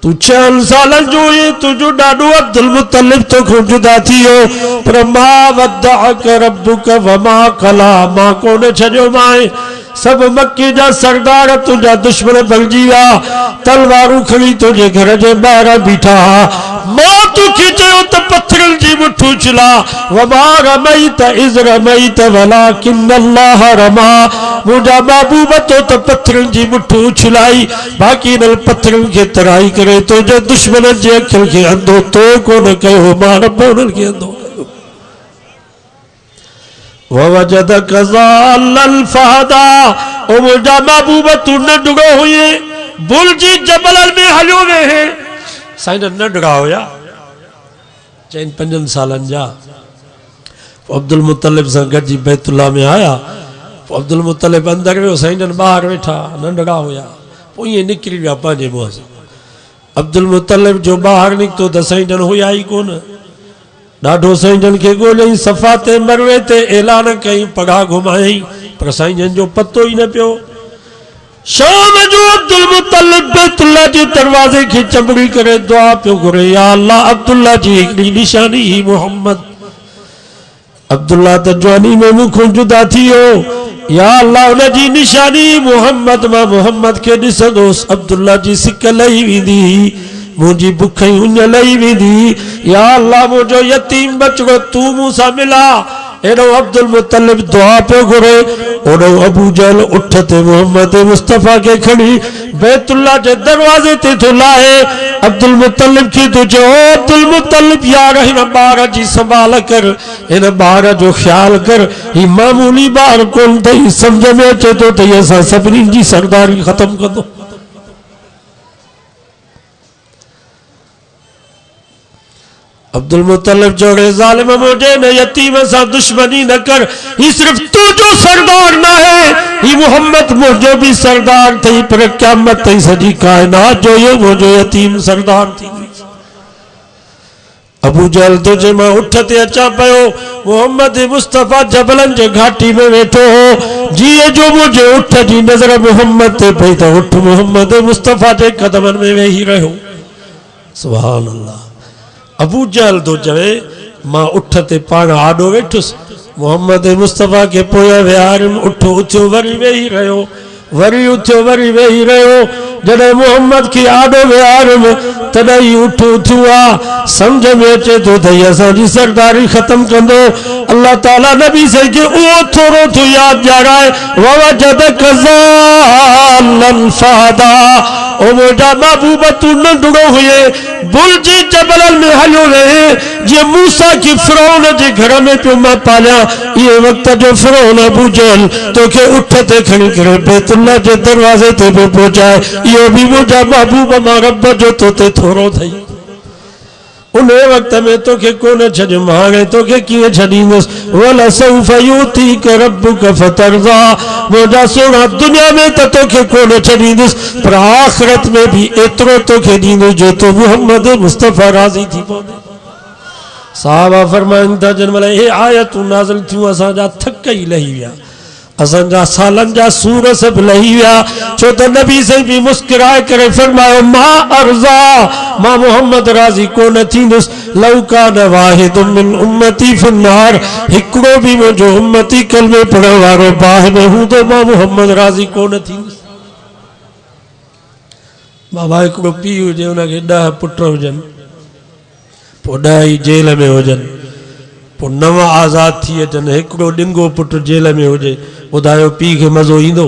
Speaker 1: तू 6 साल जो हुए, तुझो ॾाॾो अब्दुल मुत्तलिब तोखो जुदा थी वियो, पर मा वद्दअक रब्बुक वमा क़ला, मां कोन छॾियो माए। सब मक्के जा सरदार तुझा दुश्मन भॻिजी विया, तलवारूं खणी तुझे घर जे ॿाहिरां बीठा। मां तोखे चयो त पत्थरनि जी मुठ उछला, वमा रमईत इज़ रमईत वलाकिन अल्लाह रमा। मुंहिंजा महबूब तो त पत्थरनि जी मुठ उछलाई, बाक़ी इन्हनि पत्थरनि खे तराई करे तुंहिंजे दुश्मननि जे अखियुनि खे अंधो तो कोन कयो, मां रब उन्हनि खे अंधो कयो। ववजदक ज़ाल्लन फहदा। ओ मुंहिंजा महबूब तू नंढड़ो हुए, बुर्जी जबलनि में हलियो वेहे। साईं नंढड़ा हुया, 4-5 सालनि जा। अब्दुल मुत्तलिब सां गॾिजी बैतुल्ला में आया। अब्दुल मुत्तलिब अंदर वियो, साईं जन ॿाहिरि वेठा, नंढड़ा हुया। पोइ ईअं निकिरी विया पंहिंजे मुंहं सां। अब्दुल मुत्तलिब जो ॿाहिरि निकितो त साईं जन हुया ई कोन। ॾाढो साईं जन खे ॻोल्हियईं, सफ़ा ते मरवे ते ऐलान कई, पघा घुमायईं, पर साईं जन जो पतो ई न पियो। शाम जो अब्दुल मुत्तलिब बैतुल्ला जे दरवाजे खे चंबड़ी करे दुआ पियो घुरे, या अल्लाह अब्दुल्ला जी हिकिड़ी निशानी ही मोहम्मद। अब्दुल्ला त जवानी में मूंखों जुदा थी वियो, या अल्लाह उन जी निशानी मोहम्मद, मां मोहम्मद खे ॾिसंदुसि, अब्दुल्ला जी सिक लही वेंदी, मुझी बुख उन लही वेंदी। या अल्लाह मुझो यतीम बचड़ो तू मूंसां मिला। एडो अब्दुल मुत्तलिब दुआ पे घुरे, ओडो अबू जहल उठ ते मोहम्मद मुस्तफा के खड़ी बैतुल्ला जे दरवाजे ते तो लाए। अब्दुल मुत्तलिब की तो जो अब्दुल मुत्तलिब यार हिन बार जी संभाल कर, इन बार जो ख्याल कर, ही मामूली बार कोन थई, समझ में अचे तो त असां सभिनी जी सरदारी खत्म कंदो। अब्दुल मुत्तलिब जोड़े जालिम मुझे न यतीम सा दुश्मनी न कर, ही सिर्फ तू जो सरदार ना है, ही मोहम्मद मुझो भी सरदार थी, पर क़यामत तई सजी कायनात जो ये मुझो यतीम सरदार थी। अबू जहल तुझे मां उठ ते अचा पियो, मोहम्मद मुस्तफ़ा जबलन जे घाटी में वेठो हो, जीअं जो मुझे उठ जी नज़र मोहम्मद ते पई त उठ मोहम्मद मुस्तफ़ा जे कदमनि में वेही रहियो। सुभान अल्लाह। अबू जहल तो चवे मां उठ ते पाण आडो वेठुसि, मोहम्मद मुस्तफ़ा के पोयां विहारियमि, उठो उथियो वरी वेही रहियो, वरी उथियो वरी वेही रहियो। जॾहिं मोहम्मद के आडो विहारियमि तॾहिं ई उठ उथियो आ। समझ में अचे थो त असांजी सरदारी ख़त्म कंदो। अल्लाह ताला नबी से के उहो थोरो थो यादि ॾियाराए, ववजदक ज़ाल्लन फ़हदा, ओ मुंहिंजा महबूब तूं नंढड़ो हुए, बुलजी जबलनि में हलियो रहे, जीअं मूसा खे फिरौन जे घर में पियो मां पालियां, इहे वक़्त जो फिरौन अबू जहल तोखे उठ ते खणी करे बैतुल्लाह जे दरवाज़े ते पियो पहुचाए। इहो बि मुंहिंजा महबूब मां रब जो तोते थोरो अथई। उन वक़्त में तोखे कोन छॾियुमि, हाणे तोखे कीअं छॾींदुसि। वलसौफ युतीक रब्बुक फतरज़ा, मुंहिंजा सोना दुनिया में त तोखे कोन छॾींदुसि, पर आख़िरत में भी एतिरो तोखे ॾींदुसि जो तो मोहम्मद मुस्तफ़ा राज़ी थी पवंदे। साहबा फरमाइनि था जंहिं महिल हे आयतूं नाज़िल थियूं असांजा थक ई लही विया, असांजा सालन जा सूर सब लही विया, छो त नबी से भी मुस्कुराए करे फरमायो मां अर्ज़ा, मां मोहम्मद राज़ी कोन थींदुसि। लौ कान वाहिदुम मिन उम्मती फिन्नार, हिकिड़ो भी मुंहिंजो उम्मती कलमे पढ़ण वारो बाहि में हूंदो, मां मोहम्मद राज़ी कोन थींदुसि। बाबा हिकिड़ो पीउ हुजे, हुनखे 10 पुट हुजनि, पोइ 10 ई जेल में हुजनि, पोइ 9 आज़ाद थी अचनि, हिकिड़ो ॾिंगो पुटु जेल में हुजे, ॿुधायो पीउ खे मज़ो ईंदो?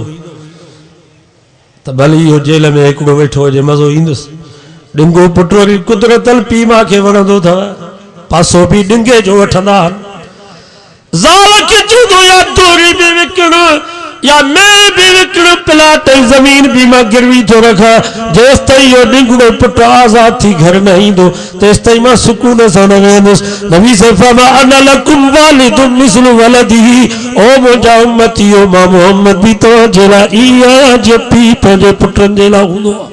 Speaker 1: त भले इहो जेल में हिकिड़ो वेठो हुजे मज़ो ईंदुसि? ॾिंगो पुटु वरी कुदरतल पीउ मां खे वणंदो अथव, पासो बि ॾिंगे जो वठंदा आहिनि। ज़ाल खे चवंदो या दोरी बि विकिणो या मैं भी विकिणो, प्लाट ज़मीन भी मां गिरवी थो रखां, जेसि ताईं इहो ॾिंगड़ो पुटु आज़ाद थी घर न ईंदो तेसि ताईं मां सुकून सां न वेंदुसि। नबी से फरमाया अना लकुम वालिदुम मिस्लु वलदिही, ओ मुंहिंजा उम्मतियो मां मोहम्मद भी तव्हांजे लाइ ई आहियां जीअं पीउ पंहिंजे पुटनि जे लाइ हूंदो आहे।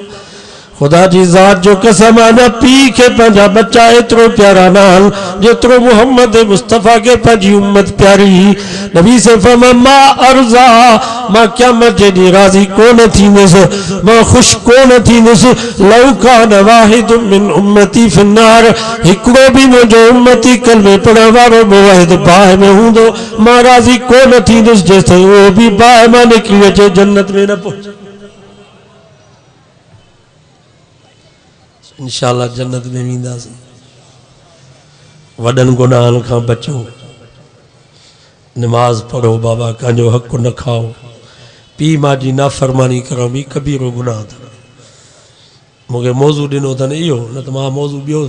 Speaker 1: खुदा जी ज़ात जो कसम आहे, न पीउ खे पंहिंजा बच्चा एतिरो प्यारा न आहिनि जेतिरो मोहम्मद मुस्तफ़ा के पंहिंजी उम्मत प्यारी। नबी से फरमाया मां अर्ज़ा, मां क़यामत जे ॾींहुं राज़ी कोन थींदुसि, मां ख़ुशि कोन थींदुसि। लौ कान वाहिदुम मिन उम्मती फिन्नार, हिकिड़ो भी मुंहिंजो उम्मती कलमे पढ़ण वारो मुवाहिद बाहि में हूंदो, मां राज़ी कोन थींदुसि जेसि ताईं उहो बि बाहि मां निकिरी अचे, जन्नत में न पहुचे। इंशाअल्लाह जन्नत में वेंदासीं। वॾनि गुनाहनि खां बचो, नमाज पढ़ो, बाबा कंहिंजो हक़ न खाओ, पीउ मां जी नाफ़रमानी करो भी कबीरो गुनाह अथव। मूंखे मौज़ू ॾिनो अथनि इहो, न त मां मौज़ू ॿियो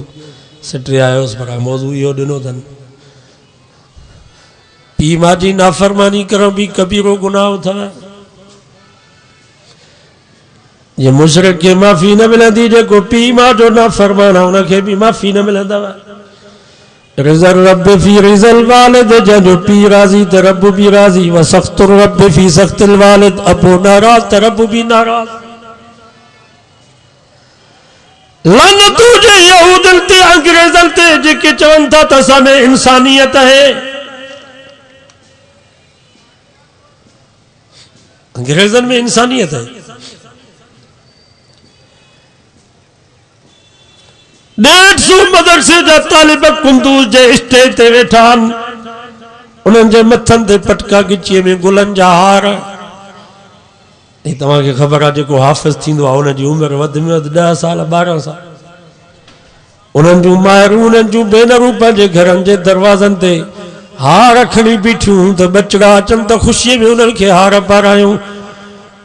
Speaker 1: सिटे आयोसि, पर मौज़ू इहो ॾिनो अथनि, पीउ मां जी नाफ़रमानी करो भी कबीरो गुनाह अथव। ये मुशरिक के माफ़ी न मिलंदी, जेको पीउ मां जो नाफ़रमान आहे उनखे भी माफ़ी न मिलंदव। रिज़ल रब फी रिज़ल वालिद, जंहिंजो पीउ राज़ी त रब भी राज़ी। व सख़्तुर रब फी सख़्तिल वालिद, अबो नाराज़ त रब भी नाराज़। लानत हुजे यहूदनि ते अंग्रेज़नि ते जेके चवनि था त असां में इंसानियत है। अंग्रेज़नि में इंसानियत है? 150 मदरसे जा तालिब कुंदूज जे स्टेज ते वेठा आहिनि, उन्हनि जे मथनि ते पटका गिचीअ में गुलनि जा हार। ऐं तव्हांखे ख़बर आहे जेको हाफ़िज़ थींदो आहे उनजी उमिरि वधि में वधि 10 साल 12 साल। उन्हनि जूं माइरूं उन्हनि जूं भेनरूं पंहिंजे घरनि जे दरवाज़नि ते हार खणी बीठियूं त बचड़ा अचनि त ख़ुशीअ में उन्हनि खे हार पारायूं।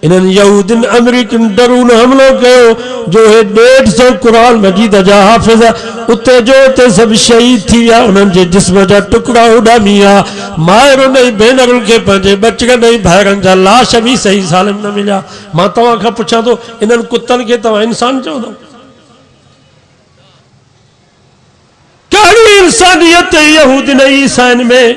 Speaker 1: इन्हनि यहूदियुनि अमेरिकन डरून हमलो कयो जो हे 150 कुरान मजीद जा हाफ़िज़ उते जो उते सभु शहीद थी विया, उन्हनि जे जिस्म जा टुकड़ा उॾामी विया। माइरुनि ऐं भेनरुनि खे पंहिंजे बचड़नि ऐं भाइरनि जा लाश बि सही सालम न मिलिया। मां तव्हां खां पुछां थो, इन्हनि कुतनि खे तव्हां इंसान चवंदो? कहिड़ी इंसानियत यहूदियुनि ऐं ईसाइनि में?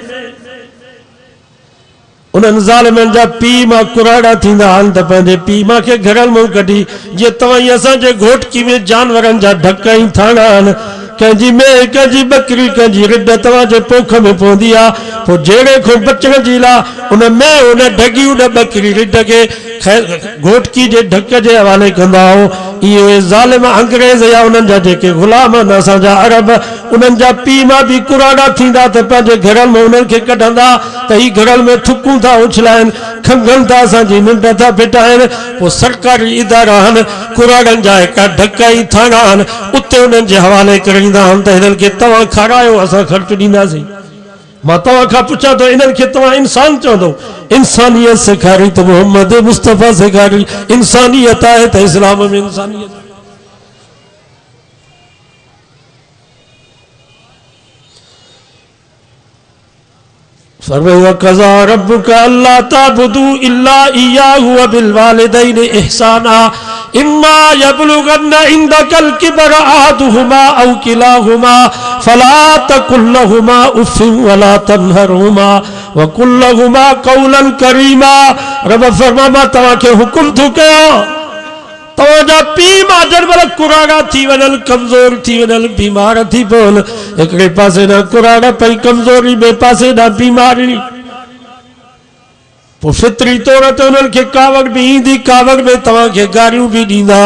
Speaker 1: उन्हनि ज़ालिमनि जा पीउ मां कुराड़ा थींदा आहिनि त पंहिंजे पीउ मां खे घरनि मां कढी, जीअं तव्हां असांजे घोटकी में जानवरनि जा ढक ऐं थाणा आहिनि, कंहिंजी में कंहिंजी बकरी कंहिंजी रिड तव्हांजे पोख में पवंदी आहे पोइ जहिड़े खां बचण जी लाइ उन में उन ढगी उन बकरी रिड खे घोटकी जे ढक जे हवाले कंदा हो। इहे ज़ालिम अंग्रेज़ या उन्हनि जा जेके ग़ुलाम आहिनि असांजा अरब उन्हनि जा पीउ मां बि कुराड़ा थींदा त पंहिंजे घरनि में उन्हनि खे कढंदा त ही घरनि में थुकूं था उछलाइनि खंघनि था असांजी निंड था फिटाइनि पोइ सरकारी इदारा आहिनि कुराड़नि जा हिकु ढक ई थाणा आहिनि उते उन्हनि जे हवाले करींदा आहिनि त हिननि खे तव्हां खारायो असां ख़र्च ॾींदासीं। मां तव्हां खां पुछां थो इन्हनि खे तव्हां इंसान चवंदो इंसानियत सेखारी त मोहम्मद मुस्तफ़ा सेखारी इंसानियत आहे त इस्लाम में इंसानियत फरमाया कज़ा रब्बुका अल्ला ताबुदू इल्ला इय्याहु व बिल वालिदैनि इहसाना इम्मा यबलुगन्ना इंदकल किबरा अहदुहुमा औ किलाहुमा फला तकुल लहुमा उफ़्फ़िन वला तन्हरहुमा व कुल लहुमा क़ौलन करीमा। रब फरमा मां तव्हांखे हुकुम थो कयां तव्हांजा पीउ मां जॾहिं कुराड़ा थी वञनि कमज़ोर थी वञनि बीमार थी पवनि हिकिड़े पासे ॾांहुं कुराड़ा पई कमज़ोरी ॿिए पासे ॾांहुं बीमारी पोइ फितरी तौर ते उन्हनि खे कावड़ बि ईंदी कावड़ में तव्हांखे गारियूं बि ॾींदा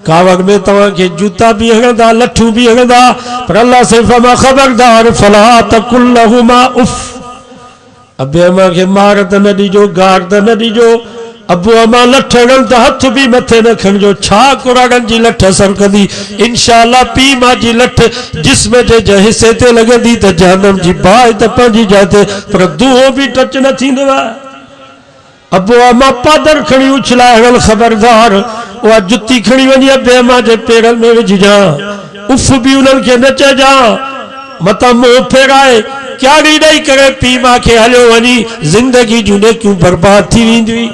Speaker 1: कावड़ में तव्हांखे जूता बि हणंदा लठूं बि हणंदा पर अल्लाह से फरमा ख़बरदार फला तकुल लहुमा उफ़ अबे अमा खे मार त न ॾिजो गार त न ॾिजो अबू अमा लठ हणनि त हथ बि मथे न खणिजो छा कुराड़नि जी लठ असर कंदी इंशाअल्लाह पीउ मां जी लठ जिस्म जे हिसे ते लॻंदी त जहन्नम जी बाहि त पंहिंजी जाइ ते पर दूहो बि टच न थींदव। अबू अमा पादर खणी उछलाए हणनि ख़बरदार उहा जुती खणी वञी अबे अमा जे पेरनि में विझजां उफ़ बि उन्हनि खे न चइजां मतां मुंहुं फेराए क्यारी ॾेई करे पीउ मां खे हलियो वञी ज़िंदगी जूं नेकियूं बर्बाद थी वेंदियूं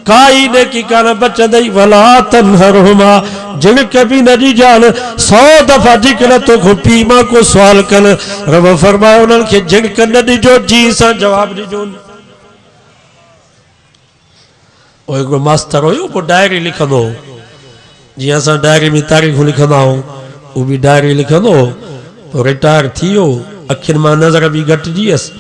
Speaker 1: काई नेकी कान बचंदई वला तन्हरहुमा जिनक भी न ॾिजान 100 दफ़ा जिक्र तोखो पीउ मां को सुवाल कनि रब फरमायो उन्हनि खे जिनक न ॾिजो जी सां जवाब ॾिजो। हिकिड़ो मास्तर हुयो पोइ डायरी लिखंदो हो जीअं असां डायरी में तारीख़ूं लिखंदा आहियूं उहो बि डायरी लिखंदो हो पोइ रिटायर थी वियो अखियुनि मां नज़र बि घटिजी वियसि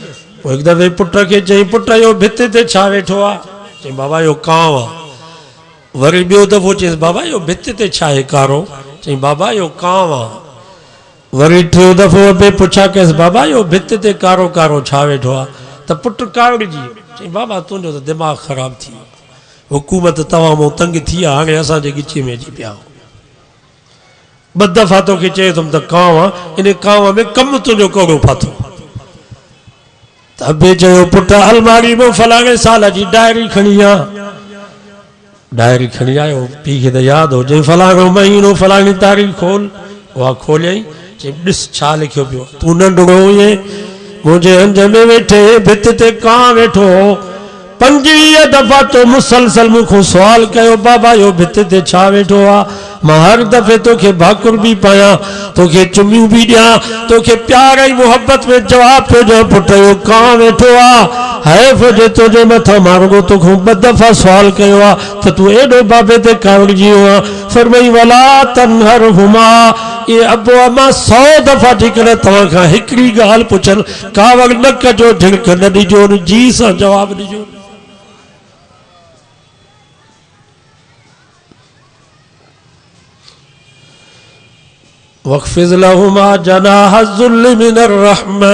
Speaker 1: पोइ हिकु दफ़े पुट खे चई पुट इहो भित ते छा वेठो आहे चई बाबा इहो कांव आहे। वरी ॿियो दफ़ो चयसि बाबा इहो भित ते छा आहे कारो चई बाबा इहो कांव आहे। वरी टियों दफ़ो बि पुछा कयसि बाबा इहो भित ते कारो कारो छा वेठो आहे त पुटु कावड़िजी चई बाबा तुंहिंजो त दिमाग़ ख़राबु थी वियो हुकूमत तव्हां मूं तंग थी आहे हाणे असांजे गिचे में अची पिया ॿ दफ़ा तोखे चए थो त कांव आहे इन कांव में कमु तुंहिंजो कहिड़ो फाथो त अबे चयो पुट अलमारी में फलाणे साल जी डायरी खणी आ डायरी खणी आयो पीउ खे त यादि हो चई फलाणो महीनो फलाणी तारीख़ खोल उहा खोलियई चई ॾिस छा लिखियो पियो तूं नंढड़ो हुए मुंहिंजे हंज में वेठे भित ते कां वेठो 25 दफ़ा तो मुसलसल मूंखों सवाल कयो बाबा इहो भित ते छा वेठो आहे मां हर दफ़े तोखे भाकुर बि पायां तोखे चुमियूं बि ॾियां तोखे प्यार ऐं मुहबत में जवाब पियो ॾियां पुट इहो कां वेठो आहे हैफ़ जे तुंहिंजे मथां मां रुॻो तोखां 2 दफ़ा सवाल कयो आहे त तूं एॾो बाबे ते कावड़िजी वियो आहे फरमाई वला तन्हरहुमा ये अबो अमा 100 दफ़ा जेकर तव्हां खां हिकिड़ी ॻाल्हि पुछनि कावड़ न कजो झिड़क न ॾिजो जी सां जवाब ॾिजो। वक़्फ़िज़ लहुमा जनाह ज़ुल्ल मिनर रहमा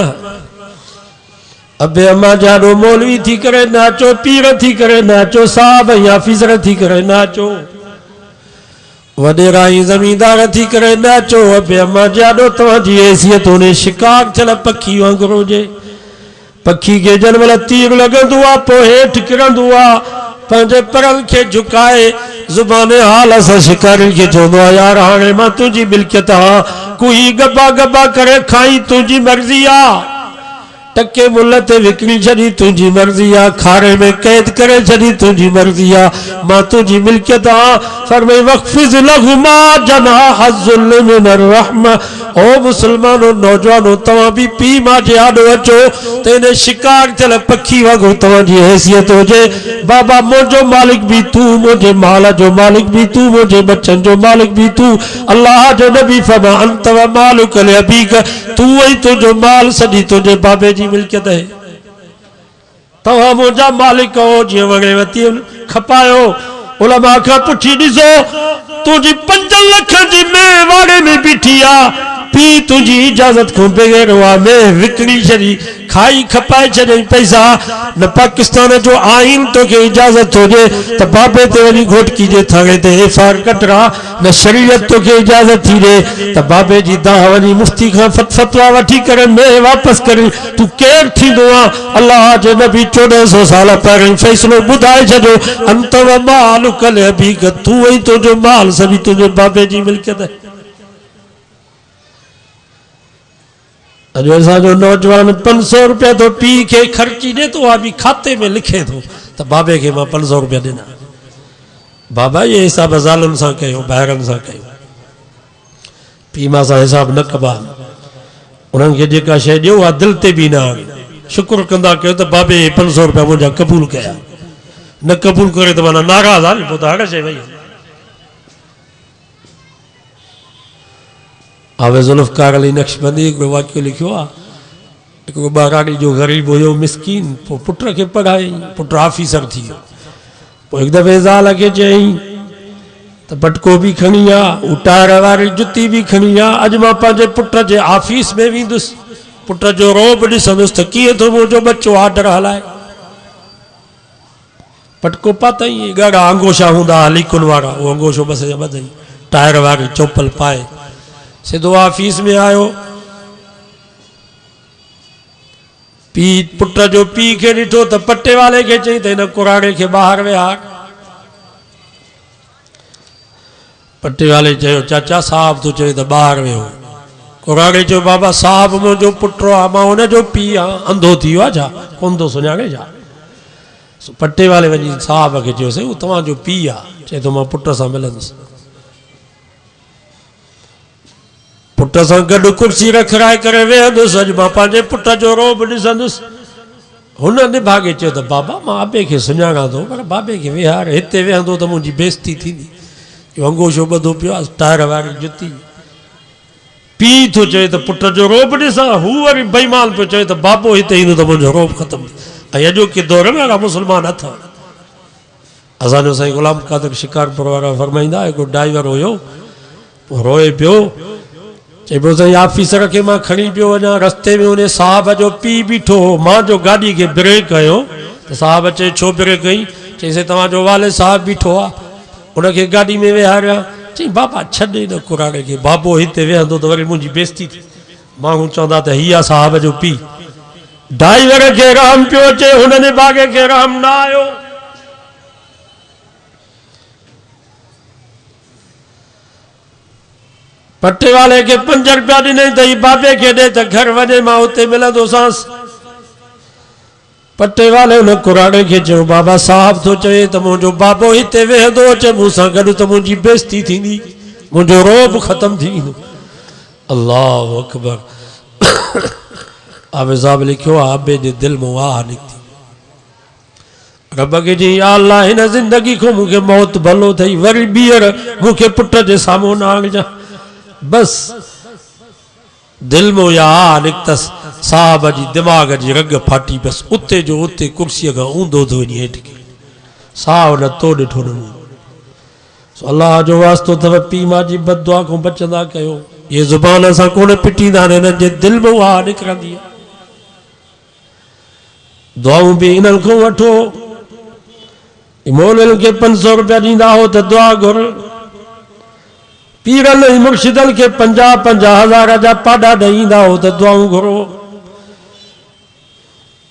Speaker 1: अबे अम्मा जानो मौलवी थी करे नाचो पीर थी करे नाचो साहब या फिजर थी करे नाचो वडेरा जमींदार थी करे नाचो अबे अम्मा जानो तव्हांजी हैसियत उन्हें शिकार थियल पखी वांगुरु हुजे पखी के जन महिल तीर लॻंदो आहे पोइ हेठि किरंदो आहे पंहिंजे परनि खे झुकाए ज़ुबाने हाल असां शिकारी खे चवंदो आहे यार हाणे मां तुंहिंजी मिल्कियत हा कोई गबा गबा करे खाई तुंहिंजी मर्ज़ी आहे टके मुल्ल ते विकिणी छॾी तुंहिंजी मर्ज़ी आ, खारे में कैद करे छॾी तुंहिंजी मर्ज़ी आ, मां तुंहिंजी मिल्कियत आ। फरमाई वक़्फ़िज़ लहुमा जनाह ज़ुल्ल मिनर रहमा। ओ मुसलमानो नौजवानो तव्हां भी पी मां जे आॾो अचो त इन शिकार थियल पखी वांगुरु तव्हांजी हैसियत हुजे। बाबा मुंहिंजो मालिक भी तू, मुंहिंजे माल जो मालिक भी तू, मुंहिंजे बच्चन जो मालिक भी तू। अल्लाह जो नबी फरमा अंत व मालुक लिअबीक, तू ऐं तुंहिंजो माल सॼी तुंहिंजे बाबे जी मिल्कियत है। तव्हां मुंहिंजा मालिक हो, जीअं वणे वती खपायो। उलमा खां पुछी ॾिसो, तुंहिंजी 5 लख जी में वाड़े में बीठी आ, पी तुझी इजाजत को बगैर हुआ में विकड़ी छड़ी खाई खपाए छड़ी पैसा। न पाकिस्तान जो आइन तो के इजाजत हो जे तो बाबे ते वनी घोटकी जे थाने ते एफआर कटरा। न शरीयत तो के इजाजत थी रे तो बाबे जी दाह वनी मुफ्ती का फतवा वठी करे में वापस करे। तू केर थी दो अल्लाह जे नबी 1400 साल पहिरियों फैसलो बुधाए छो अंत व माल कल अभी तू ही तो जो माल सभी तुझे बाबे जी मिल्कियत है। अजो ऐसा जो नौजवान 500 रुपया तो पी के खर्ची दे तो अभी खाते में लिखे तो बाबे के मां 500 रुपया देना। बाबा ये हिसाब ज़ालम सा कयो, ॿाहिरनि सा कयो, पी मां सा हिसाब न कबा। उन्हनि खे जेका शइ ॾियो आहे दिलि ते बि न आणे, शुक्र कंदा कयो त बाबे 500 रुपया मुंहिंजा क़बूल कया। न क़बूल करे त माना नाराज़ आहे, पोइ त हर शइ वई। आवे ज़ुल्फ़कार अली नक्शबंदी हिकिड़ो वाक़ियो लिखियो आहे। हिकिड़ो ॿारहं जो ग़रीब हुयो मिसकीन, पोइ पुट खे पढ़ाई, पुट ऑफिसर थी वियो। पोइ हिकु दफ़े ज़ाल खे चयईं त पटको बि खणी आ, टायर वारी जुती बि खणी आ, अॼु मां पंहिंजे पुट जे ऑफिस में वेंदुसि, पुट जो रोब ॾिसंदुसि त कीअं थो मुंहिंजो बच्चो ऑर्डर हलाए। पटको पातई, ॻाढ़ा अंगोशा हूंदा लीकुन वारा, उहो अंगोशो बस ॿधई, टायर वारी चोपल पाए सिधो ऑफिस में आयो। पी पुट जो पी के ॾिठो त पट्टे वाले के चई त हिन कुराड़े के ॿाहिरि विहार। पट्टे वाले चयो चाचा साहब तूं चई त ॿाहिरि वियो। कुराड़े चयो बाबा साहब मुंहिंजो पुटु आहे, मां हुनजो पीउ आहियां, अंधो थी वियो आहे छा, कोन थो सुञाणे छा। पट्टे वाले वञी साहब खे चयोसि उहो तव्हांजो पीउ आहे, चए थो मां पुट सां मिलंदुसि। पुट सां गॾु कुर्सी रखाए करे वेहंदुसि, अॼु मां पंहिंजे पुट जो रोब ॾिसंदुसि। हुन निभागे चयो त बाबा मां अबे खे सुञाणा थो, पर बाबे खे विहार, हिते वेहंदो त मुंहिंजी बेइज़ती थींदी। इहो अंगोशो ॿधो पियो आहे, टायर वारी जुती। पीउ थो चए त पुट जो रोब ॾिसां, हू वरी बेईमान पियो चए त बाबो हिते ईंदो त मुंहिंजो रोब ख़तमु। ऐं अॼोके दौर में अहिड़ा मुस्लमान अथव। असांजो साईं गुलाम कादिर शिकारपुर वारा फरमाईंदा, हिकिड़ो ड्राइवर हुयो, रोए पियो, चए पियो साईं ऑफिसर खे मां खणी पियो वञा, रस्ते में उन साहब जो पीउ बीठो हो, मां जो गाॾी खे ब्रेक कयो त साहब चए छो ब्रेक कई, चईंसि तव्हांजो वाले साहब बीठो आहे, उनखे गाॾी में वेहारिया। चई बाबा छॾे न कुराड़े खे, बाबो हिते वेहंदो त वरी मुंहिंजी बेइज़ती थी। माण्हू चवंदा त हीअ आहे साहब जो पीउ। ड्राइवर खे रहम पियो अचे, हुन बागे खे रहम न आयो। पट्टे वाले के 5 रुपया ॾिनई त ही बाबे खे ॾे त घर वञे, मां हुते मिलंदोसांसि। पट्टे वाले हुन कुराड़े खे चयो बाबा साहब थो चए त मुंहिंजो बाबो हिते वेहंदो, अचे मूंसां गॾु त मुंहिंजी बेइज़ती थींदी, मुंहिंजो रोब ख़तमु थी वेंदो। अल्लाहु अकबर। आवे साहब लिखियो आहे, अबे जे दिलि मां आह निकिती। रब खे चई या अल्लाह हिन ज़िंदगी खां मूंखे मौत भलो अथई, वरी ॿीहर मूंखे पुट जे साम्हूं न आणिजां। बस दिल में या निकतस, साहब जी दिमाग जी रग फाटी, बस उते जो उते कुर्सी का ऊंधो थो वञी हेठि के साहब न तो ॾिठो न। अल्लाह जो वास्तो अथव, पीउ मां जी बददुआ खां बचंदा कयो। ये ज़ुबान सां कोन पिटींदा आहिनि, हिननि जे दिलि में उहा निकिरंदी आहे। दुआऊं बि इन्हनि खां वठो। मौलवियुनि खे 500 रुपया ॾींदा हो त दुआ घुर, पीरनि ऐं मुर्शिदनि खे 50-50 हज़ार जा पाॾा ॾेई ईंदा हो त दुआऊं घुरो।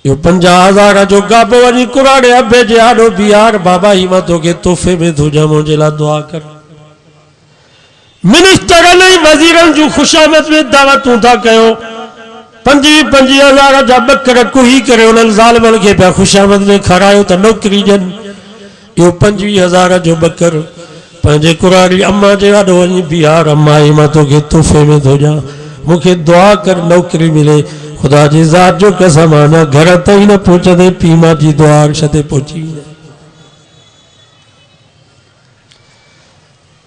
Speaker 1: इहो 50 हज़ार जो गाबो वञी कुराड़े अबे जे आॾो बीहार, बाबा ही मां तोखे तोहफ़े में थो ॾियां, मुंहिंजे लाइ दुआ कर। मिनिस्टरनि ऐं वज़ीरनि जूं ख़ुशामद में दावतूं था कयो, 25,000 जा बकर कुही करे उन्हनि ज़ालिमनि खे पिया खुशामद में खारायो त नौकरी ॾियनि। इहो 25,000 जो बकर पंहिंजे कुरारी अम्मा जे वाॾो वञी बीहार, अम्मा मां तोखे तोहफ़े में थो ॾियां, मूंखे दुआ कर नौकरी मिले। खुदा जी ज़ात जो कसम अञा घर ताईं न पहुचंदे पीउ मां जी दुआ अर्श ते पहुची वञे।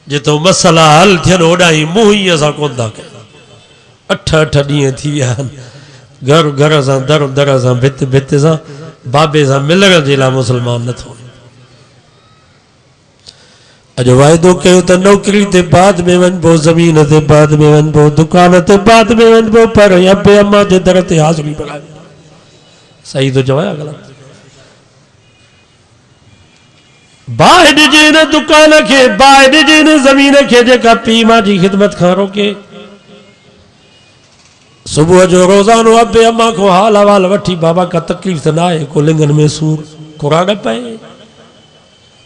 Speaker 1: जितो मसला हल थियनि होॾां मुंहुं ई असां कोन था कयूं। 8-8 ॾींहं थी विया आहिनि, घर घर सां दर दर सां भित भित सां बाबे सां मिलण जे लाइ मुस्लमान नथो। अॼु वाइदो कयो त नौकरी ते बाद में वञिबो, ज़मीन ते बाद में वञिबो, दुकान ते बाद में वञिबो, पर अबे अम्मा जे दर ते हाज़िरी भराए। सही थो चवां या ग़लति? बाहि ॾिजे न दुकान खे, बाहि ॾिजे न ज़मीन खे जेका पीउ मां जी ख़िदमत खां रोके। सुबुह जो रोज़ानो अबे अम्मा को हाल अहवाल वठी, बाबा का तकलीफ़ त न आहे, को लिंगन में सूर, क़ुरान पए,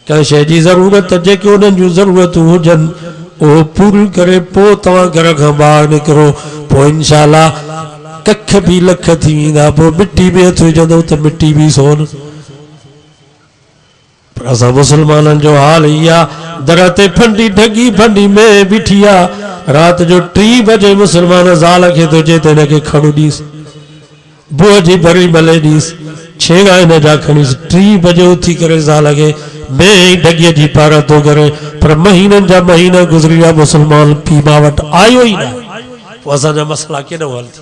Speaker 1: कंहिं शइ जी ज़रूरत जेके उन्हनि जूं ज़रूरतूं हुजनि उहो पूरी करे पोइ तव्हां घर खां ॿाहिरि निकिरो। पोइ इंशाअल्लाह कख बि लख थी वेंदा। पोइ मिटी में हथ विझंदो त मिटी बि सोन। पर असां मुस्लमाननि जो हाल ई आहे, दर ते फंडी ढगी फंडी में बीठी आहे। राति जो 3 बजे मुस्लमान ज़ाल खे थो चए त हिनखे खणो ॾींसि, बुह जी भरी भले ॾींसि, छेड़ा हिन जा खणीसि। 3 बजे उथी करे ज़ाल खे में ही ढगीअ जी पार थो करे। पर महीननि जा महीना गुज़री विया, मुस्लमान पीउ मां वटि आयो ई न। पोइ असांजा मसला केॾो हल थी।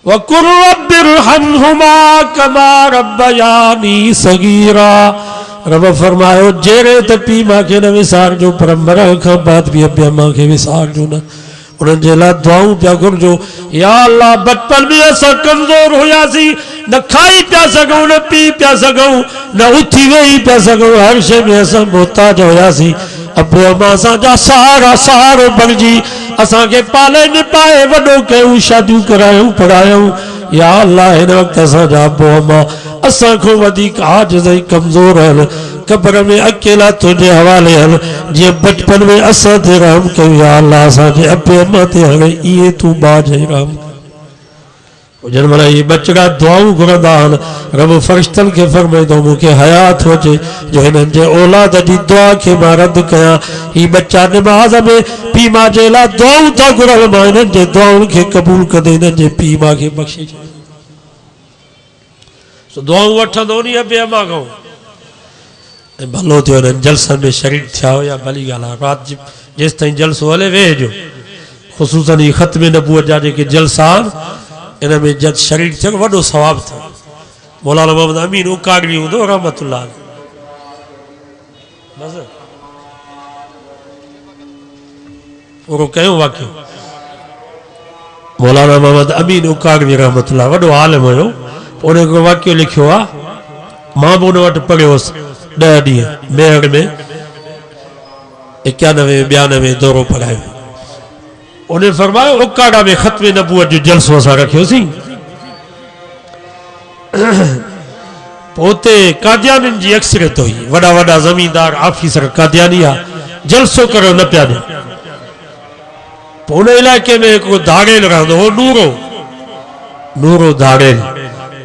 Speaker 1: वक़ुल रब्बि इरहमहुमा कमा रब्बयानी सगीरा। रब फरमायो जहिड़े त पीउ मां खे न विसारजो, पर मरण खां बाद बि अबे अम्मा खे विसारजो न। उन्हनि जे लाइ दुआऊं पिया घुरिजो। या अल्लाह, बचपन में असां कमज़ोर हुयासीं, न खाई पिया सघूं, न पी पिया सघूं, न उथी वेही पिया सघूं, हर शइ में असां मोहताज हुयासीं। अबे अम्मा असांजा सहारो बणिजी असांखे पाले निभाए वॾो कयूं, शादियूं करायूं, पढ़ायूं। या अल्लाह, हिन वक़्तु असांजा अबो अम्मा असां खां वधीक आजिज़ ऐं कमज़ोर आहिनि। कब्र में अकेला तुंहिंजे हवाले आहिनि। जीअं बचपन में असां ते रहम कयूं, या अल्लाह असांजे अबे अम्मा ते हाणे इहे तूं बाज ऐं रहम। जन महिल इहे बचड़ा दुआऊं घुरंदा आहिनि, रब फ़रिश्तनि खे फरमाईंदो मूंखे हयात हुजे जो हिननि जे औलाद जी दुआ खे मां रद्द कयां। ही बच्चा निमाज़ में पीउ मां जे लाइ दुआऊं था घुरनि, मां हिननि जे दुआउनि खे क़बूल कंदे हिननि जे पीउ मां खे बख़्शे छॾ। दुआऊं वठंदो नी अबे अम्मा खां। ऐं भलो थियो हिननि जलसनि में शरीक थिया हो, या भली ॻाल्हि आहे। राति जेसि ताईं जलसो हले वेहजो। ख़ुसूसन ही ख़त्म नबूवत जा जेके जलसा इन में जद शरीक थियो वॾो सवाब थियो। मौलाना मोहम्मद अमीन उकाड़वी हूंदो रहमतुल्लाह अलैह। बस पूरो कयो वाक़ियो। मौलाना मोहम्मद अमीन उकाड़वी रहमतुल्लाह वॾो आलिम हुयो। उन हिकिड़ो वाक़ियो लिखियो आहे, मां बि उन वटि पढ़ियो हुउसि 10 ॾींहं मेहर में 91-92 दौरो पढ़ायो। उन्हें फरमायो उकाड़ा में ख़त्म नबूवत जो जलसो असां रखियोसीं। पोते कादियानियुनि जी अक्सरियत हुई, वॾा वॾा ज़मींदार ऑफिसर कादियानी आहे, जलसो करो न पिया ॾियनि। पोइ उन इलाइक़े में हिकिड़ो धाड़ेल रहंदो हो, नूरो धाड़ेल।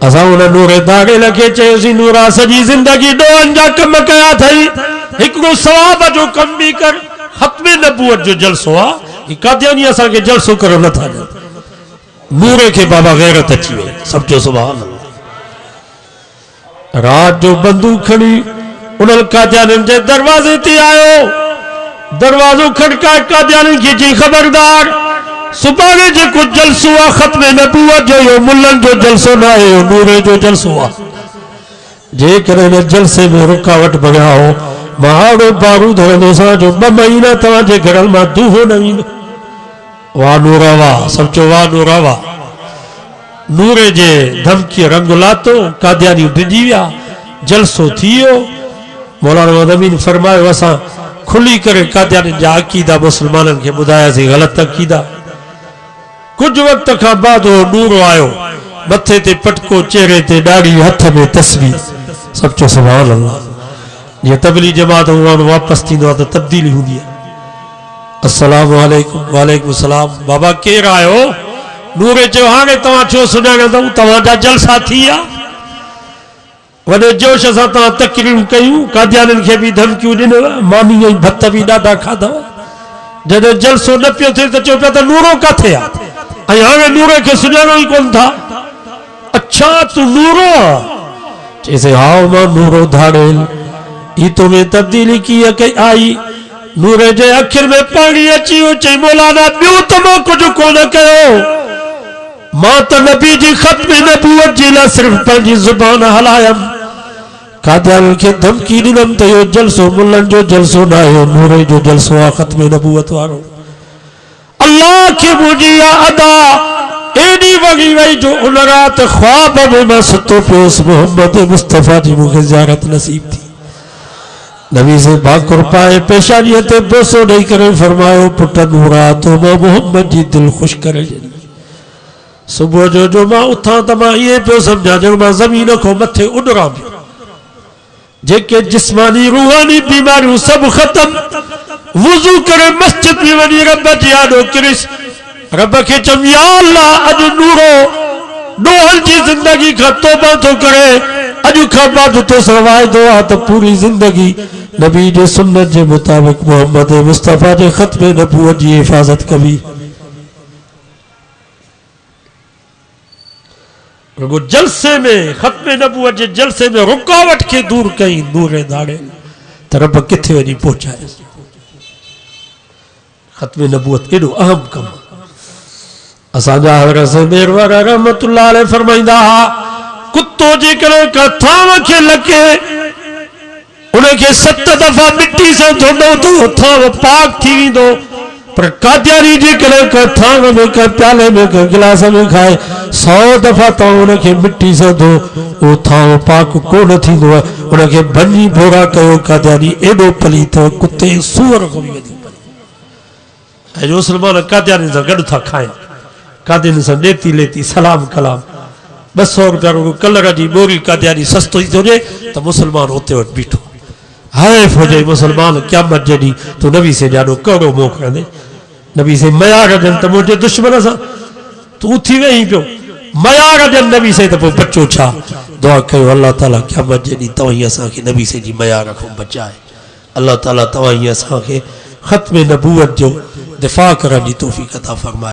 Speaker 1: असां उन नूरे धाड़ेल खे चयोसीं, नूरा सॼी ज़िंदगी ॾोहनि जा कम कया अथई, हिकिड़ो सवाब जो कम बि कर। ख़त्म नबूवत जो जलसो आहे, कादियानी असांखे जलसो करो नथा ॾियनि। नूरे खे बाबा गैरत अची वई, सभु चयो सुभान अल्लाह। रात जो बंदूक खणी उन्हनि कादियानियुनि जे दरवाज़े ते आयो। दरवाज़ो खड़काए कादियानियुनि खे चई, ख़बरदार, सुभाणे जेको जलसो आहे ख़त्म नबूवत जो, इहो मुल्लनि जो जलसो न आहे, इहो नूरे जो जलसो आहे। जेकॾहिं हिन जलसे में रुकावट बणिया हो, महाड़ो बारूद हलंदो जो 2 महीना तव्हांजे घरनि मां दूहो न वेंदो। वाह नूरा वाह, सभु चयो वाह नूरा वाह। नूरे जे धमकीअ रंग लातो, कादियानी डिॼी विया, जलसो थी वियो। मौलाना अमीन फरमायो असां खुली करे कादियानी जा अक़ीदा मुस्लमाननि खे ॿुधायासीं, ग़लति अक़ीदा। कुझु वक़्त खां बाद वो नूर आयो, मथे ते पटको, चेहरे ते ॾाढ़ी, हथ में तस्बीह। सभु चयो सुभान अल्लाह। ये तबली जमात वापस थी तो तब्दीली होंगी है। अस्सलाम वालेकुम। वालेकुम सलाम। बाबा केर आयो? नूरे चयो हाणे तव्हां छो सुञाणंदव, तव्हांजा जलसा थी विया। वॾे जोश सां तव्हां तकरीरूं कयूं, कादियानियुनि खे बि धमकियूं ॾिनव, मानी ऐं भत बि ॾाढा खाधव। जॾहिं जलसो न पियो थिए त चयो पिया त नूरो किथे आहे, ऐं हाणे नूरे खे सुञाणो ई कोन था। अच्छा तूं नूरो आहे? चइसे हा मां नूरो धाड़ेल। ई तो में तब्दीली कीअं कई आई? नूरे जे अखियुनि में पाणी अची वियो। चई मौलाना ॿियो त मां कुझु कोन कयो, मां त नबी जी ख़त्म नबूवत जी लाइ सिर्फ़ पंहिंजी ज़ुबान हलायमि। कादियानियुनि खे धमकी ॾिनमि त इहो जलसो मुल्लनि जो जलसो न आहे, नूरे जो जलसो आहे, ख़त्म नबूवत वारो। अल्लाह खे मुंहिंजी अदा एडी वगी वही जो उन रात ख्वाब में मैं सुतो पियोसि, मोहम्मद मुस्तफ़ा जी मूंखे ज़ियारत नसीब थी। नबी से भाकुर पाए पेशानीअ ते बोसो ॾेई करे फरमायो, पुट नूरा तो मां मोहम्मद जी दिल ख़ुशि करे ॾिनी। सुबुह जो मां उथां त मां इहे पियो सम्झां ॼण मां ज़मीन खां मथे उॾरां पियो। जेके जिस्मानी रूहानी बीमारियूं सभु ख़त्म। वुज़ू करे मस्जिद में वञी रब जी आॾो किरिस, रब खे चवनि या अल्लाह अॼु नूरो नूहनि जी ज़िंदगी खां तौबा थो करे, अॼु खां बाद तो वाइदो आहे त पूरी ज़िंदगी नबी जे सुन्नत जे मुताबिक़ मोहम्मद मुस्तफ़ा जे ख़त्म नबूवत जी हिफ़ाज़त कबी। रुगो जलसे में ख़त्म नबूवत जे जलसे में रुकावट के दूर कई नूरे दाड़े त रब किथे वञी पहुचाए। ख़त्म नबूवत एॾो अहम कम। असांजा हज़रत मेरवर रहमतुल्लाह अलैह फरमाईंदा हा, कुत्तो जेकॾहिं का थांव खे लके उनखे 7 दफ़ा मिट्टी सां धोईंदो त थांव पाक थी वेंदो। पर कादियानी जेकॾहिं का थांव में का प्याले में का गिलास में खाए 100 दफ़ा तव्हां उनखे मिट्टी सां धो, उहो थांव पाक कोन थींदो आहे। उनखे भञी भोरा कयो, कादियानी एॾो पलीत कुते सूअर खां बि वधीक पलीत। ऐं मुस्लमान कादियानी सां गॾु था खाइनि, कादियानी सां ॾेती लेती सलाम कलाम। 200 रुपया रुगो कलर जी बोरी कादियानी सस्तो थी हुजे त मुस्लमान उते वटि बीठो। हैफ हुजे मुस्लमान क़यामत जॾहिं तूं नबी से ॾाढो कहिड़ो मोकिलंदे, नबी से मयार ॾियनि त मुंहिंजे दुश्मन सां तूं थी वेही पियो। मयार ॾियनि नबी से त पोइ बचो छा? दुआ कयो अल्लाह ताला क़यामत जॾहिं तव्हां ई असांखे नबी से जी मयार खां बचाए। अल्लाह ताला तव्हां ई असांखे ख़त्म नबूवत जो दिफ़ा करण जी तौफ़ीक़ अता फ़रमाए।